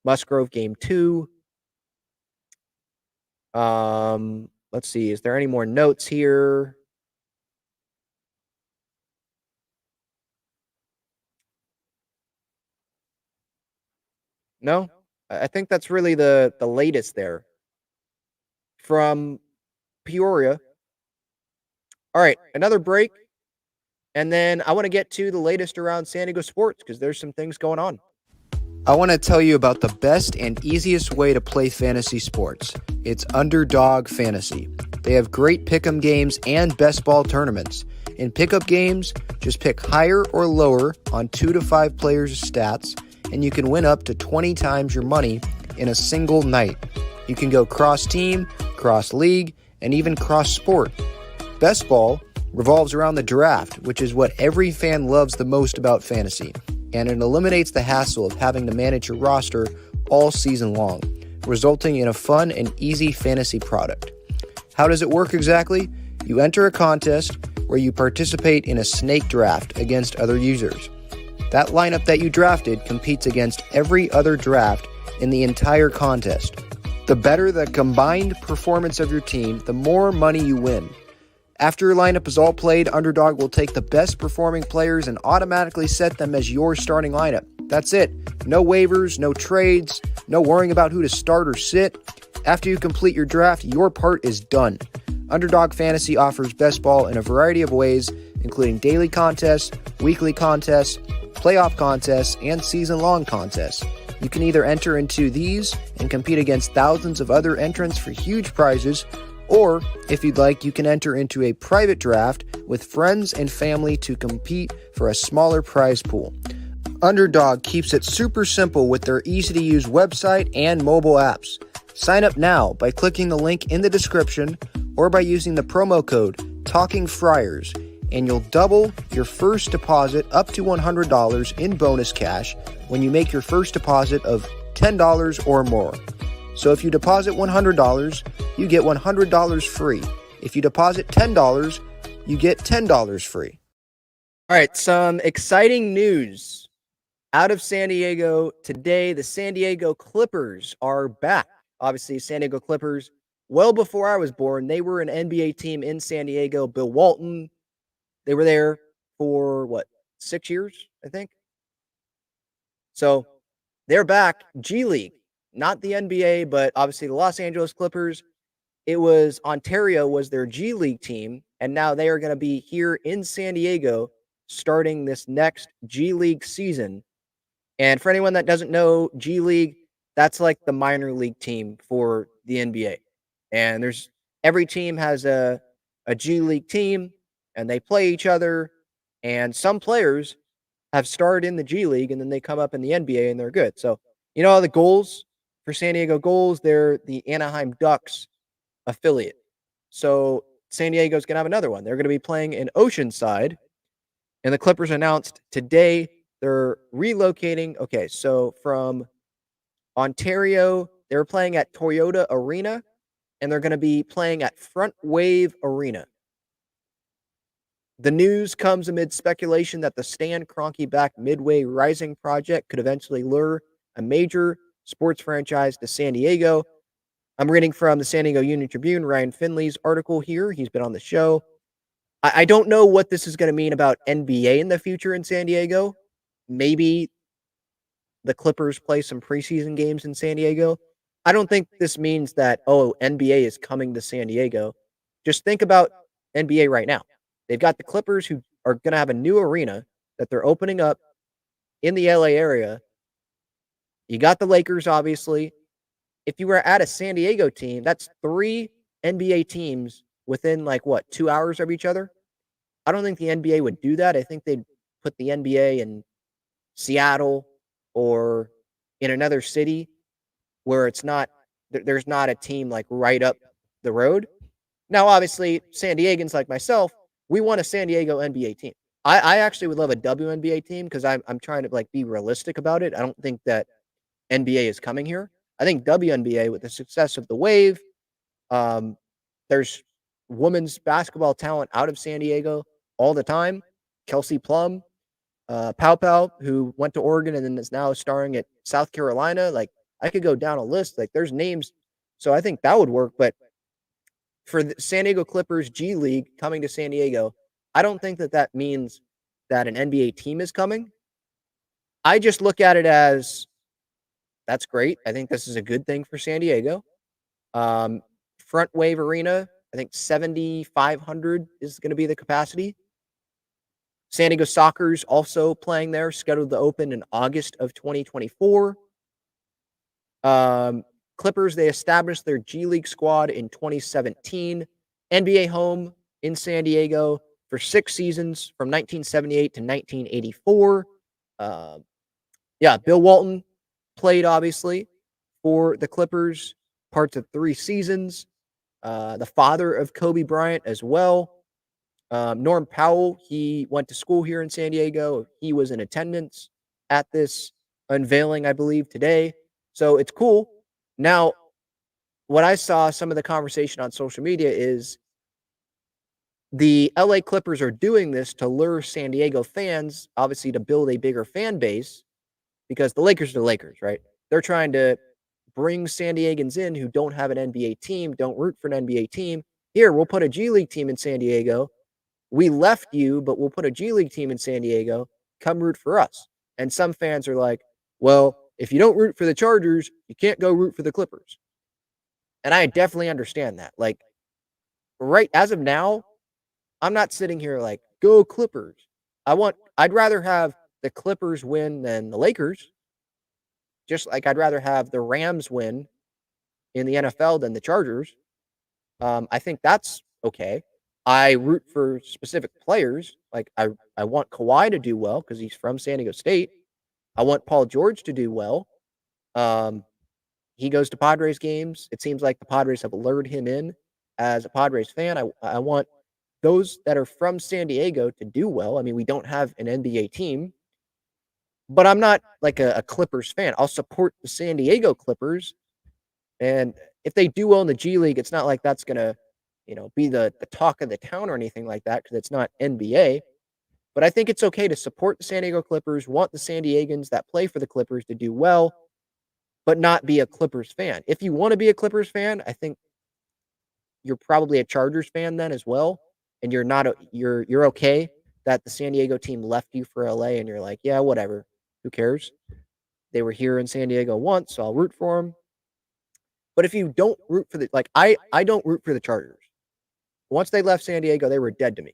Musgrove game 2. Let's see. Is there any more notes here? No? I think that's really the latest there. From Peoria, All right, another break. And then I want to get to the latest around San Diego sports because there's some things going on. I want to tell you about the best and easiest way to play fantasy sports. It's Underdog Fantasy. They have great pick'em games and best ball tournaments. In pickup games, just pick higher or lower on 2 to 5 players' stats, and you can win up to 20 times your money in a single night. You can go cross-team, cross-league, and even cross-sport. Best ball revolves around the draft, which is what every fan loves the most about fantasy, and it eliminates the hassle of having to manage your roster all season long, resulting in a fun and easy fantasy product. How does it work exactly? You enter a contest where you participate in a snake draft against other users. That lineup that you drafted competes against every other draft in the entire contest. The better the combined performance of your team, the more money you win. After your lineup is all played, Underdog will take the best performing players and automatically set them as your starting lineup. That's it. No waivers, no trades, no worrying about who to start or sit. After you complete your draft, your part is done. Underdog Fantasy offers best ball in a variety of ways, including daily contests, weekly contests, playoff contests, and season-long contests. You can either enter into these and compete against thousands of other entrants for huge prizes, or, if you'd like, you can enter into a private draft with friends and family to compete for a smaller prize pool. Underdog keeps it super simple with their easy-to-use website and mobile apps. Sign up now by clicking the link in the description or by using the promo code TALKINGFRIARS, and you'll double your first deposit up to $100 in bonus cash when you make your first deposit of $10 or more. So if you deposit $100, you get $100 free. If you deposit $10, you get $10 free. All right, some exciting news out of San Diego today. The San Diego Clippers are back. Obviously, San Diego Clippers, well before I was born, they were an NBA team in San Diego. Bill Walton, they were there for, 6 years, I think? So they're back. G League. Not the NBA, but obviously the Los Angeles Clippers. It was Ontario was their G League team, and now they are going to be here in San Diego starting this next G League season. And for anyone that doesn't know, G League, that's like the minor league team for the NBA. And every team has a G League team, and they play each other. And some players have started in the G League, and then they come up in the NBA, and they're good. So, the goals for San Diego Goals, they're the Anaheim Ducks affiliate. So San Diego's going to have another one. They're going to be playing in Oceanside, and the Clippers announced today they're relocating. Okay, so from Ontario, they're playing at Toyota Arena, and they're going to be playing at Front Wave Arena. The news comes amid speculation that the Stan Kroenke-backed Midway Rising project could eventually lure a major sports franchise to San Diego. I'm reading from the San Diego Union-Tribune, Ryan Finley's article here. He's been on the show. I don't know what this is going to mean about NBA in the future in San Diego. Maybe the Clippers play some preseason games in San Diego. I don't think this means that, NBA is coming to San Diego. Just think about NBA right now. They've got the Clippers who are going to have a new arena that they're opening up in the LA area. You got the Lakers, obviously. If you were at a San Diego team, that's 3 NBA teams within 2 hours of each other. I don't think the NBA would do that. I think they'd put the NBA in Seattle or in another city where there's not a team right up the road. Now, obviously, San Diegans like myself, we want a San Diego NBA team. I actually would love a WNBA team because I'm trying to be realistic about it. I don't think that NBA is coming here. I think WNBA, with the success of the Wave, there's women's basketball talent out of San Diego all the time. Kelsey Plum, Pow Pow, who went to Oregon and then is now starring at South Carolina. I could go down a list. There's names. So I think that would work. But for the San Diego Clippers G League coming to San Diego, I don't think that means that an NBA team is coming. I just look at it as that's great. I think this is a good thing for San Diego. Front Wave Arena, I think 7,500 is going to be the capacity. San Diego Soccer's also playing there, scheduled to open in August of 2024. Clippers, they established their G League squad in 2017. NBA home in San Diego for 6 seasons from 1978 to 1984. Bill Walton played, obviously, for the Clippers, parts of 3 seasons. The father of Kobe Bryant as well. Norm Powell, he went to school here in San Diego. He was in attendance at this unveiling, I believe, today. So it's cool. Now, what I saw some of the conversation on social media is the LA Clippers are doing this to lure San Diego fans, obviously to build a bigger fan base, because the Lakers are the Lakers, right? They're trying to bring San Diegans in who don't have an NBA team, don't root for an NBA team. Here, we'll put a G League team in San Diego. We left you, but we'll put a G League team in San Diego. Come root for us. And some fans are like, well, if you don't root for the Chargers, you can't go root for the Clippers. And I definitely understand that. Like, right as of now, I'm not sitting here like, go Clippers. I'd rather have the Clippers win than the Lakers. Just like I'd rather have the Rams win in the NFL than the Chargers. I think that's okay. I root for specific players. Like I want Kawhi to do well because he's from San Diego State. I want Paul George to do well. He goes to Padres games. It seems like the Padres have lured him in as a Padres fan. I want those that are from San Diego to do well. I mean, we don't have an NBA team, but I'm not like a Clippers fan. I'll support the San Diego Clippers. And if they do well in the G League, it's not like that's going to, be the talk of the town or anything like that because it's not NBA. But I think it's okay to support the San Diego Clippers, want the San Diegans that play for the Clippers to do well, but not be a Clippers fan. If you want to be a Clippers fan, I think you're probably a Chargers fan then as well. And you're okay that the San Diego team left you for LA and you're like, yeah, whatever. Who cares? They were here in San Diego once, so I'll root for them. But if you don't root for I don't root for the Chargers. Once they left San Diego, they were dead to me.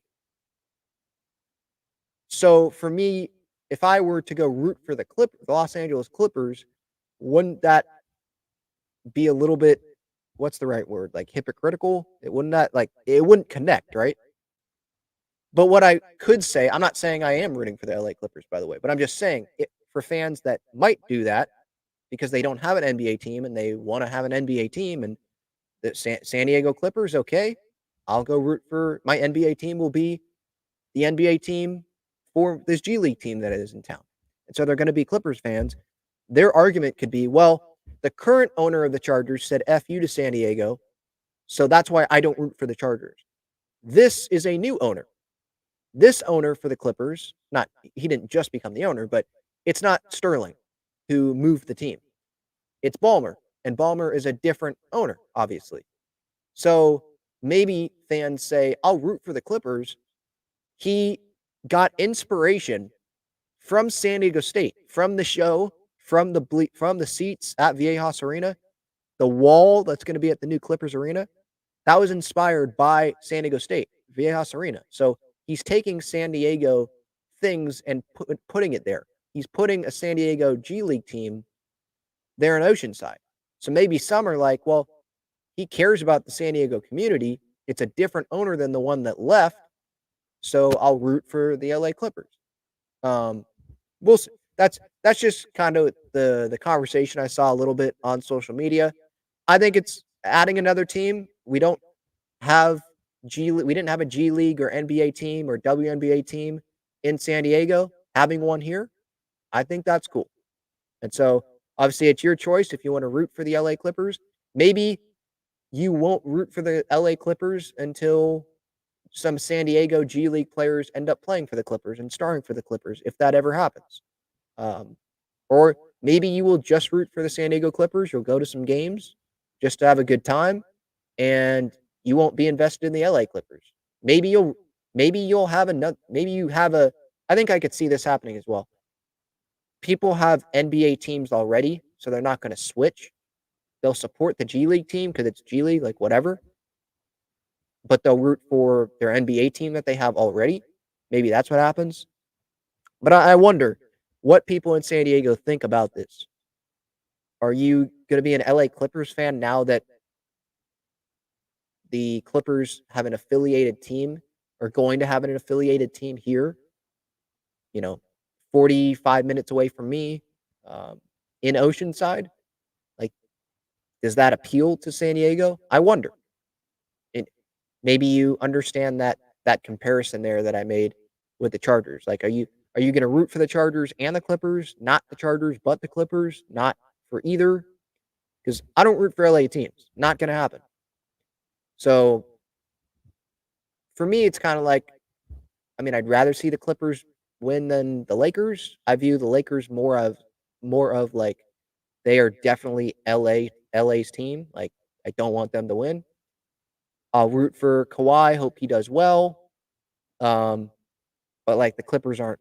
So for me, if I were to go root for the Los Angeles Clippers, wouldn't that be a little bit, what's the right word? Like hypocritical? It wouldn't connect, right? But what I could say, I'm not saying I am rooting for the LA Clippers, by the way, but I'm just saying for fans that might do that because they don't have an NBA team and they want to have an NBA team and the San Diego Clippers, okay, I'll go root for my NBA team will be the NBA team for this G League team that is in town. And so they're going to be Clippers fans. Their argument could be, well, the current owner of the Chargers said F you to San Diego, so that's why I don't root for the Chargers. This is a new owner. This owner for the Clippers, he didn't just become the owner, but it's not Sterling who moved the team. It's Ballmer, and Ballmer is a different owner, obviously. So maybe fans say, I'll root for the Clippers. He got inspiration from San Diego State, from the show, from the seats at Viejas Arena, the wall that's going to be at the new Clippers Arena. That was inspired by San Diego State, Viejas Arena. So he's taking San Diego things and putting it there. He's putting a San Diego G League team there in Oceanside. So maybe some are like, well, he cares about the San Diego community. It's a different owner than the one that left. So I'll root for the LA Clippers. We'll see. That's just kind of the conversation I saw a little bit on social media. I think it's adding another team. We didn't have a G League or NBA team or WNBA team in San Diego. Having one here, I think that's cool. And so obviously it's your choice if you want to root for the LA Clippers. Maybe you won't root for the LA Clippers until some San Diego G League players end up playing for the Clippers and starring for the Clippers, if that ever happens. Or maybe you will just root for the San Diego Clippers. You'll go to some games just to have a good time, and you won't be invested in the LA Clippers. Maybe you'll have another. Maybe you have a. I think I could see this happening as well. People have NBA teams already, so they're not going to switch. They'll support the G League team because it's G League, like whatever. but they'll root for their NBA team that they have already. Maybe that's what happens. But I wonder what people in San Diego think about this. Are you going to be an LA Clippers fan now that the Clippers have an affiliated team, or going to have an affiliated team here, 45 minutes away from me, in Oceanside? Like, does that appeal to San Diego? I wonder. And maybe you understand that comparison there that I made with the Chargers. Like, are you going to root for the Chargers and the Clippers, not the Chargers but the Clippers, not for either? Because I don't root for LA teams. Not going to happen. So for me, it's kind of like, I'd rather see the Clippers win than the Lakers. I view the Lakers more of like, they are definitely LA's team. Like, I don't want them to win. I'll root for Kawhi, hope he does well. But like, the Clippers aren't.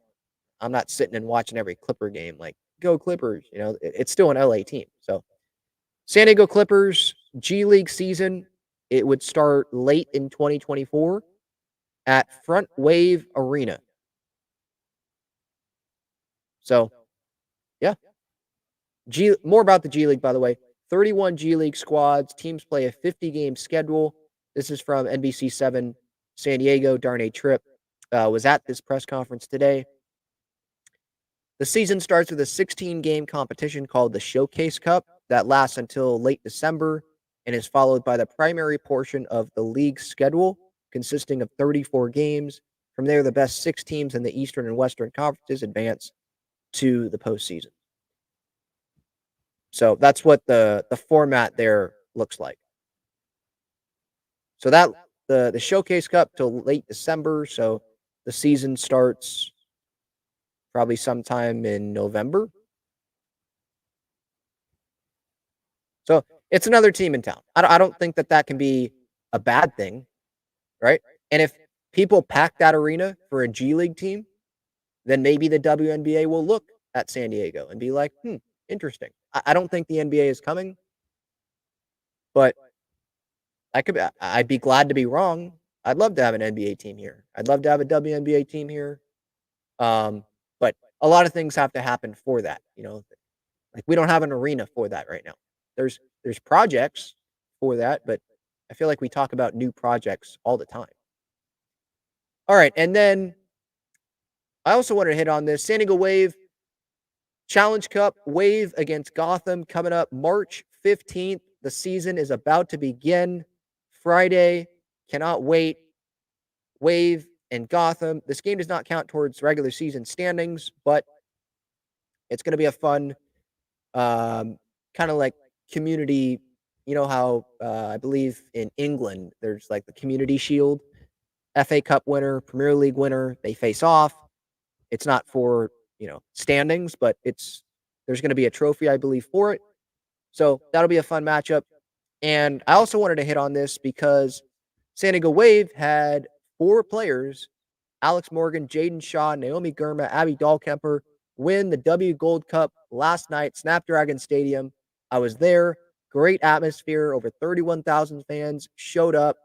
I'm not sitting and watching every Clipper game. Like, go Clippers. It's still an LA team. So San Diego Clippers G League season, it would start late in 2024 at Front Wave Arena. So, yeah. More about the G League, by the way. 31 G League squads. Teams play a 50-game schedule. This is from NBC7 San Diego. Darnay Tripp was at this press conference today. The season starts with a 16-game competition called the Showcase Cup that lasts until late December and is followed by the primary portion of the league's schedule, consisting of 34 games. From there, the best 6 teams in the Eastern and Western Conferences advance to the postseason. So that's what the format there looks like. So that the Showcase Cup till late December. So the season starts probably sometime in November. So it's another team in town. I don't think that can be a bad thing, right? And if people pack that arena for a G League team, then maybe the WNBA will look at San Diego and be like, interesting. I don't think the NBA is coming, but I'd be glad to be wrong. I'd love to have an NBA team here. I'd love to have a WNBA team here. But a lot of things have to happen for that. Like, we don't have an arena for that right now. There's projects for that, but I feel like we talk about new projects all the time. All right, and then I also want to hit on this San Diego Wave Challenge Cup Wave against Gotham coming up March 15th. The season is about to begin Friday. Cannot wait. Wave and Gotham. This game does not count towards regular season standings, but it's going to be a fun kind of like community. You know how I believe in England there's like the Community Shield, FA Cup winner, Premier League winner, they face off. It's not for standings, but there's going to be a trophy, I believe, for it. So that'll be a fun matchup. And I also wanted to hit on this because San Diego Wave had 4 players, Alex Morgan, Jaden Shaw, Naomi Gurma, Abby Dahlkemper, win the W Gold Cup last night, Snapdragon Stadium. I was there. Great atmosphere. Over 31,000 fans showed up.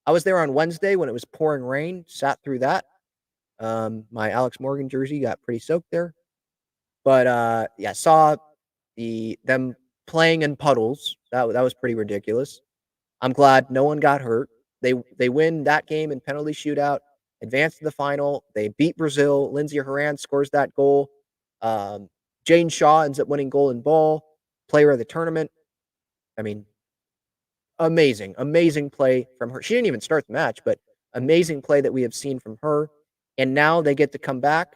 I was there on Wednesday when it was pouring rain. Sat through that. My Alex Morgan jersey got pretty soaked there. But yeah, saw them playing in puddles. That was pretty ridiculous. I'm glad no one got hurt. They win that game in penalty shootout, advance to the final. They beat Brazil. Lindsey Horan scores that goal. Jane Shaw ends up winning golden ball, player of the tournament. Amazing play from her. She didn't even start the match, but amazing play that we have seen from her. And now they get to come back.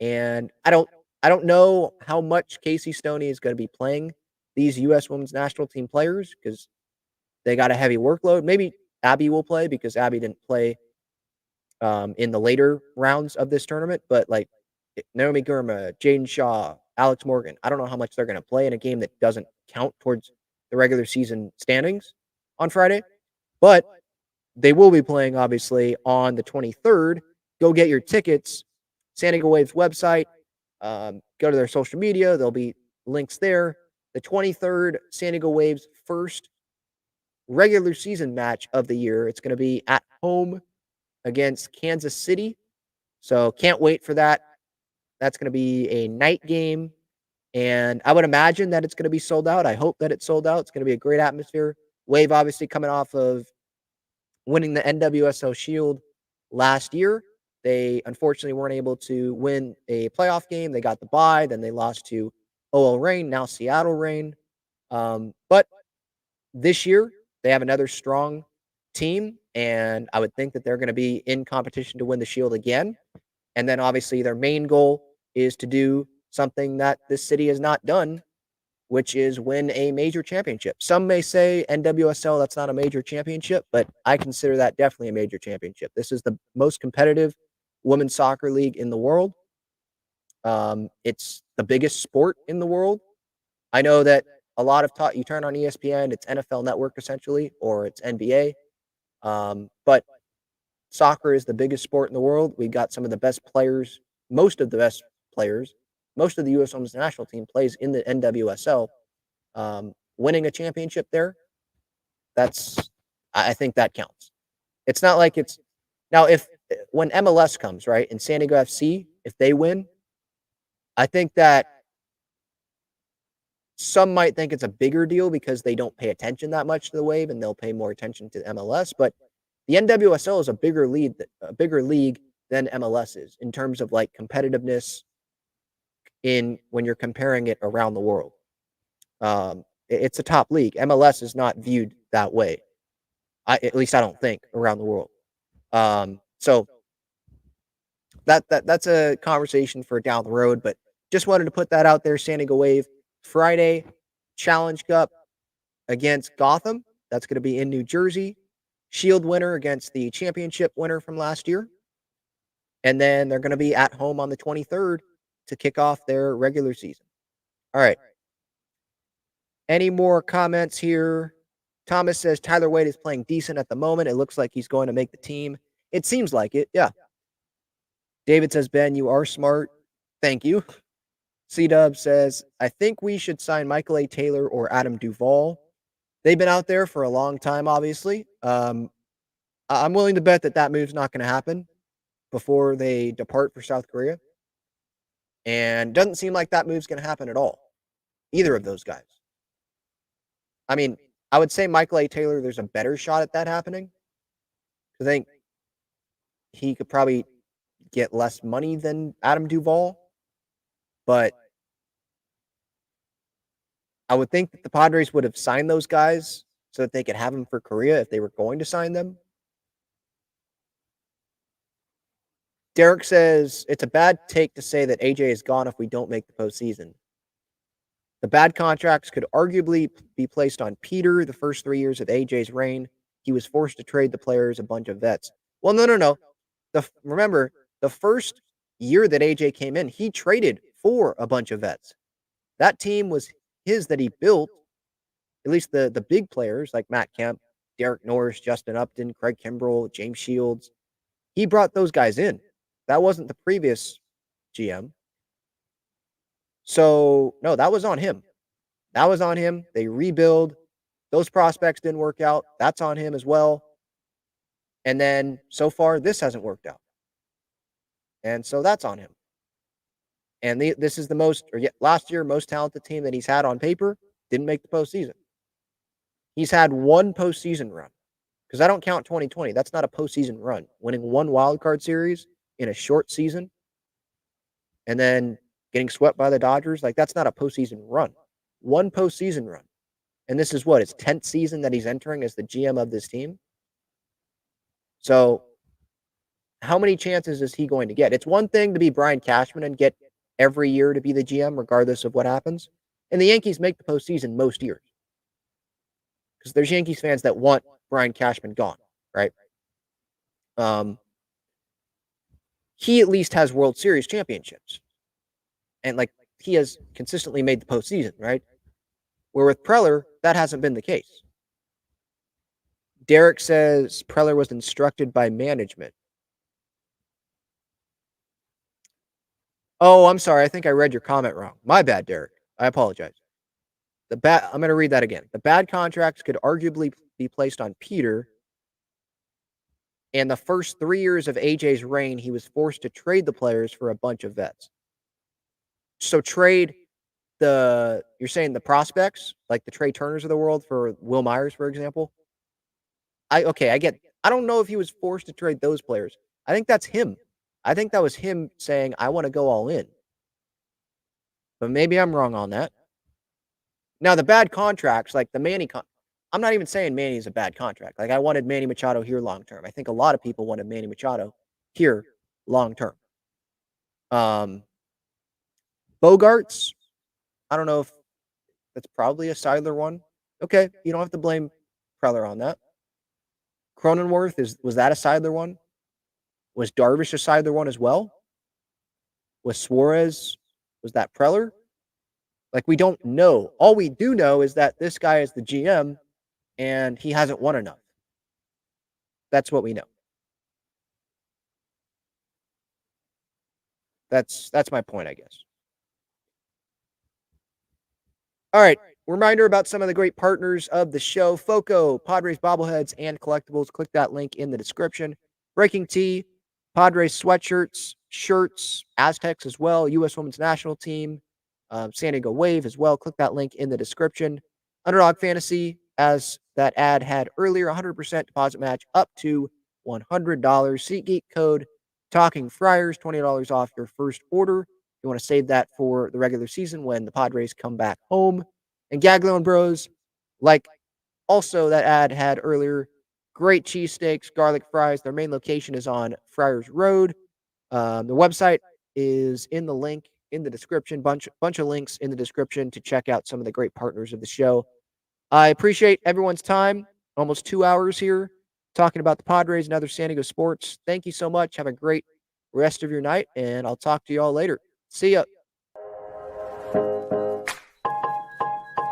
And I don't know how much Casey Stoney is going to be playing these U.S. Women's National Team players because they got a heavy workload. Maybe Abby will play because Abby didn't play in the later rounds of this tournament. But like Naomi Gurma, Jaden Shaw, Alex Morgan, I don't know how much they're going to play in a game that doesn't count towards the regular season standings on Friday. But they will be playing, obviously, on the 23rd. Go get your tickets. San Diego Waves website. Go to their social media. There'll be links there. The 23rd, San Diego Waves first regular season match of the year. It's going to be at home against Kansas City. So can't wait for that. That's going to be a night game. And I would imagine that it's going to be sold out. I hope that it's sold out. It's going to be a great atmosphere. Wave obviously coming off of winning the NWSL Shield last year. They unfortunately weren't able to win a playoff game. They got the bye. Then they lost to OL Reign, now Seattle Reign. But this year, they have another strong team. And I would think that they're going to be in competition to win the Shield again. And then obviously their main goal is to do something that this city has not done, which is win a major championship. Some may say NWSL, that's not a major championship, but I consider that definitely a major championship. This is the most competitive women's soccer league in the world. It's the biggest sport in the world. I know that a lot of you turn on ESPN, it's NFL Network essentially, or it's NBA. But soccer is the biggest sport in the world. We got some of the best players, most of the best players. Most of the U.S. Women's National Team plays in the NWSL. Winning a championship there, I think that counts. It's not like it's now when MLS comes, right, and San Diego FC, if they win, I think that some might think it's a bigger deal because they don't pay attention that much to the Wave and they'll pay more attention to MLS. But the NWSL is a bigger league than MLS is in terms of like competitiveness when you're comparing it around the world. It's a top league. MLS is not viewed that way. At least I don't think around the world. So that's a conversation for down the road, but just wanted to put that out there. San Diego Wave Friday Challenge Cup against Gotham. That's going to be in New Jersey. Shield winner against the championship winner from last year. And then they're going to be at home on the 23rd to kick off their regular season. All right. Any more comments here? Thomas says Tyler Wade is playing decent at the moment. It looks like he's going to make the team. It seems like it. Yeah. David says, Ben, you are smart. Thank you. C-Dub says, I think we should sign Michael A. Taylor or Adam Duvall. They've been out there for a long time, obviously. I'm willing to bet that move's not going to happen before they depart for South Korea. And doesn't seem like that move's going to happen at all. Either of those guys. I mean, I would say Michael A. Taylor, there's a better shot at that happening. I think he could probably get less money than Adam Duvall. But I would think that the Padres would have signed those guys so that they could have them for Korea if they were going to sign them. Derek says, it's a bad take to say that AJ is gone if we don't make the postseason. The bad contracts could arguably be placed on Peter the first 3 years of AJ's reign. He was forced to trade the players, a bunch of vets. Well, no. Remember, the first year that AJ came in, he traded for a bunch of vets. That team was his that he built, at least the big players like Matt Kemp, Derek Norris, Justin Upton, Craig Kimbrell, James Shields. He brought those guys in. That wasn't the previous GM. So, no, that was on him. They rebuild. Those prospects didn't work out. That's on him as well. And then, so far, this hasn't worked out. And so that's on him. And this is last year, most talented team that he's had on paper. Didn't make the postseason. He's had one postseason run. Because I don't count 2020. That's not a postseason run. Winning one wildcard series in a short season. And then getting swept by the Dodgers, that's not a postseason run. One postseason run. And this is his 10th season that he's entering as the GM of this team. So, how many chances is he going to get? It's one thing to be Brian Cashman and get every year to be the GM, regardless of what happens. And the Yankees make the postseason most years. Because there's Yankees fans that want Brian Cashman gone, right? He at least has World Series championships. And he has consistently made the postseason, right? Where with Preller, that hasn't been the case. Derek says Preller was instructed by management. Oh, I'm sorry. I think I read your comment wrong. My bad, Derek. I apologize. I'm going to read that again. The bad contracts could arguably be placed on Peter. And the first 3 years of AJ's reign, he was forced to trade the players for a bunch of vets. So trade you're saying the prospects, like the Trey Turners of the world for Will Myers, for example. I don't know if he was forced to trade those players. I think that's him. I think that was him saying, I want to go all in. But maybe I'm wrong on that. Now, the bad contracts, like the Manny I'm not even saying Manny's a bad contract. Like, I wanted Manny Machado here long term. I think a lot of people wanted Manny Machado here long term. Bogarts, I don't know if that's probably a Seidler one. Okay, you don't have to blame Preller on that. Cronenworth, was that a Seidler one? Was Darvish a Seidler one as well? Was Suarez, was that Preller? Like, we don't know. All we do know is that this guy is the GM and he hasn't won enough. That's what we know. That's my point, I guess. All right. Reminder about some of the great partners of the show. Foco, Padres bobbleheads and collectibles. Click that link in the description. Breaking Tea, Padres sweatshirts, shirts, Aztecs as well, U.S. Women's National Team, San Diego Wave as well. Click that link in the description. Underdog Fantasy, as that ad had earlier, 100% deposit match up to $100. SeatGeek code Talking Friars, $20 off your first order. You want to save that for the regular season when the Padres come back home. And Gaglione and Bros, like also that ad had earlier, great cheesesteaks, garlic fries. Their main location is on Friars Road. The website is in the link in the description. Bunch of links in the description to check out some of the great partners of the show. I appreciate everyone's time. Almost 2 hours here talking about the Padres and other San Diego sports. Thank you so much. Have a great rest of your night, and I'll talk to you all later. See ya.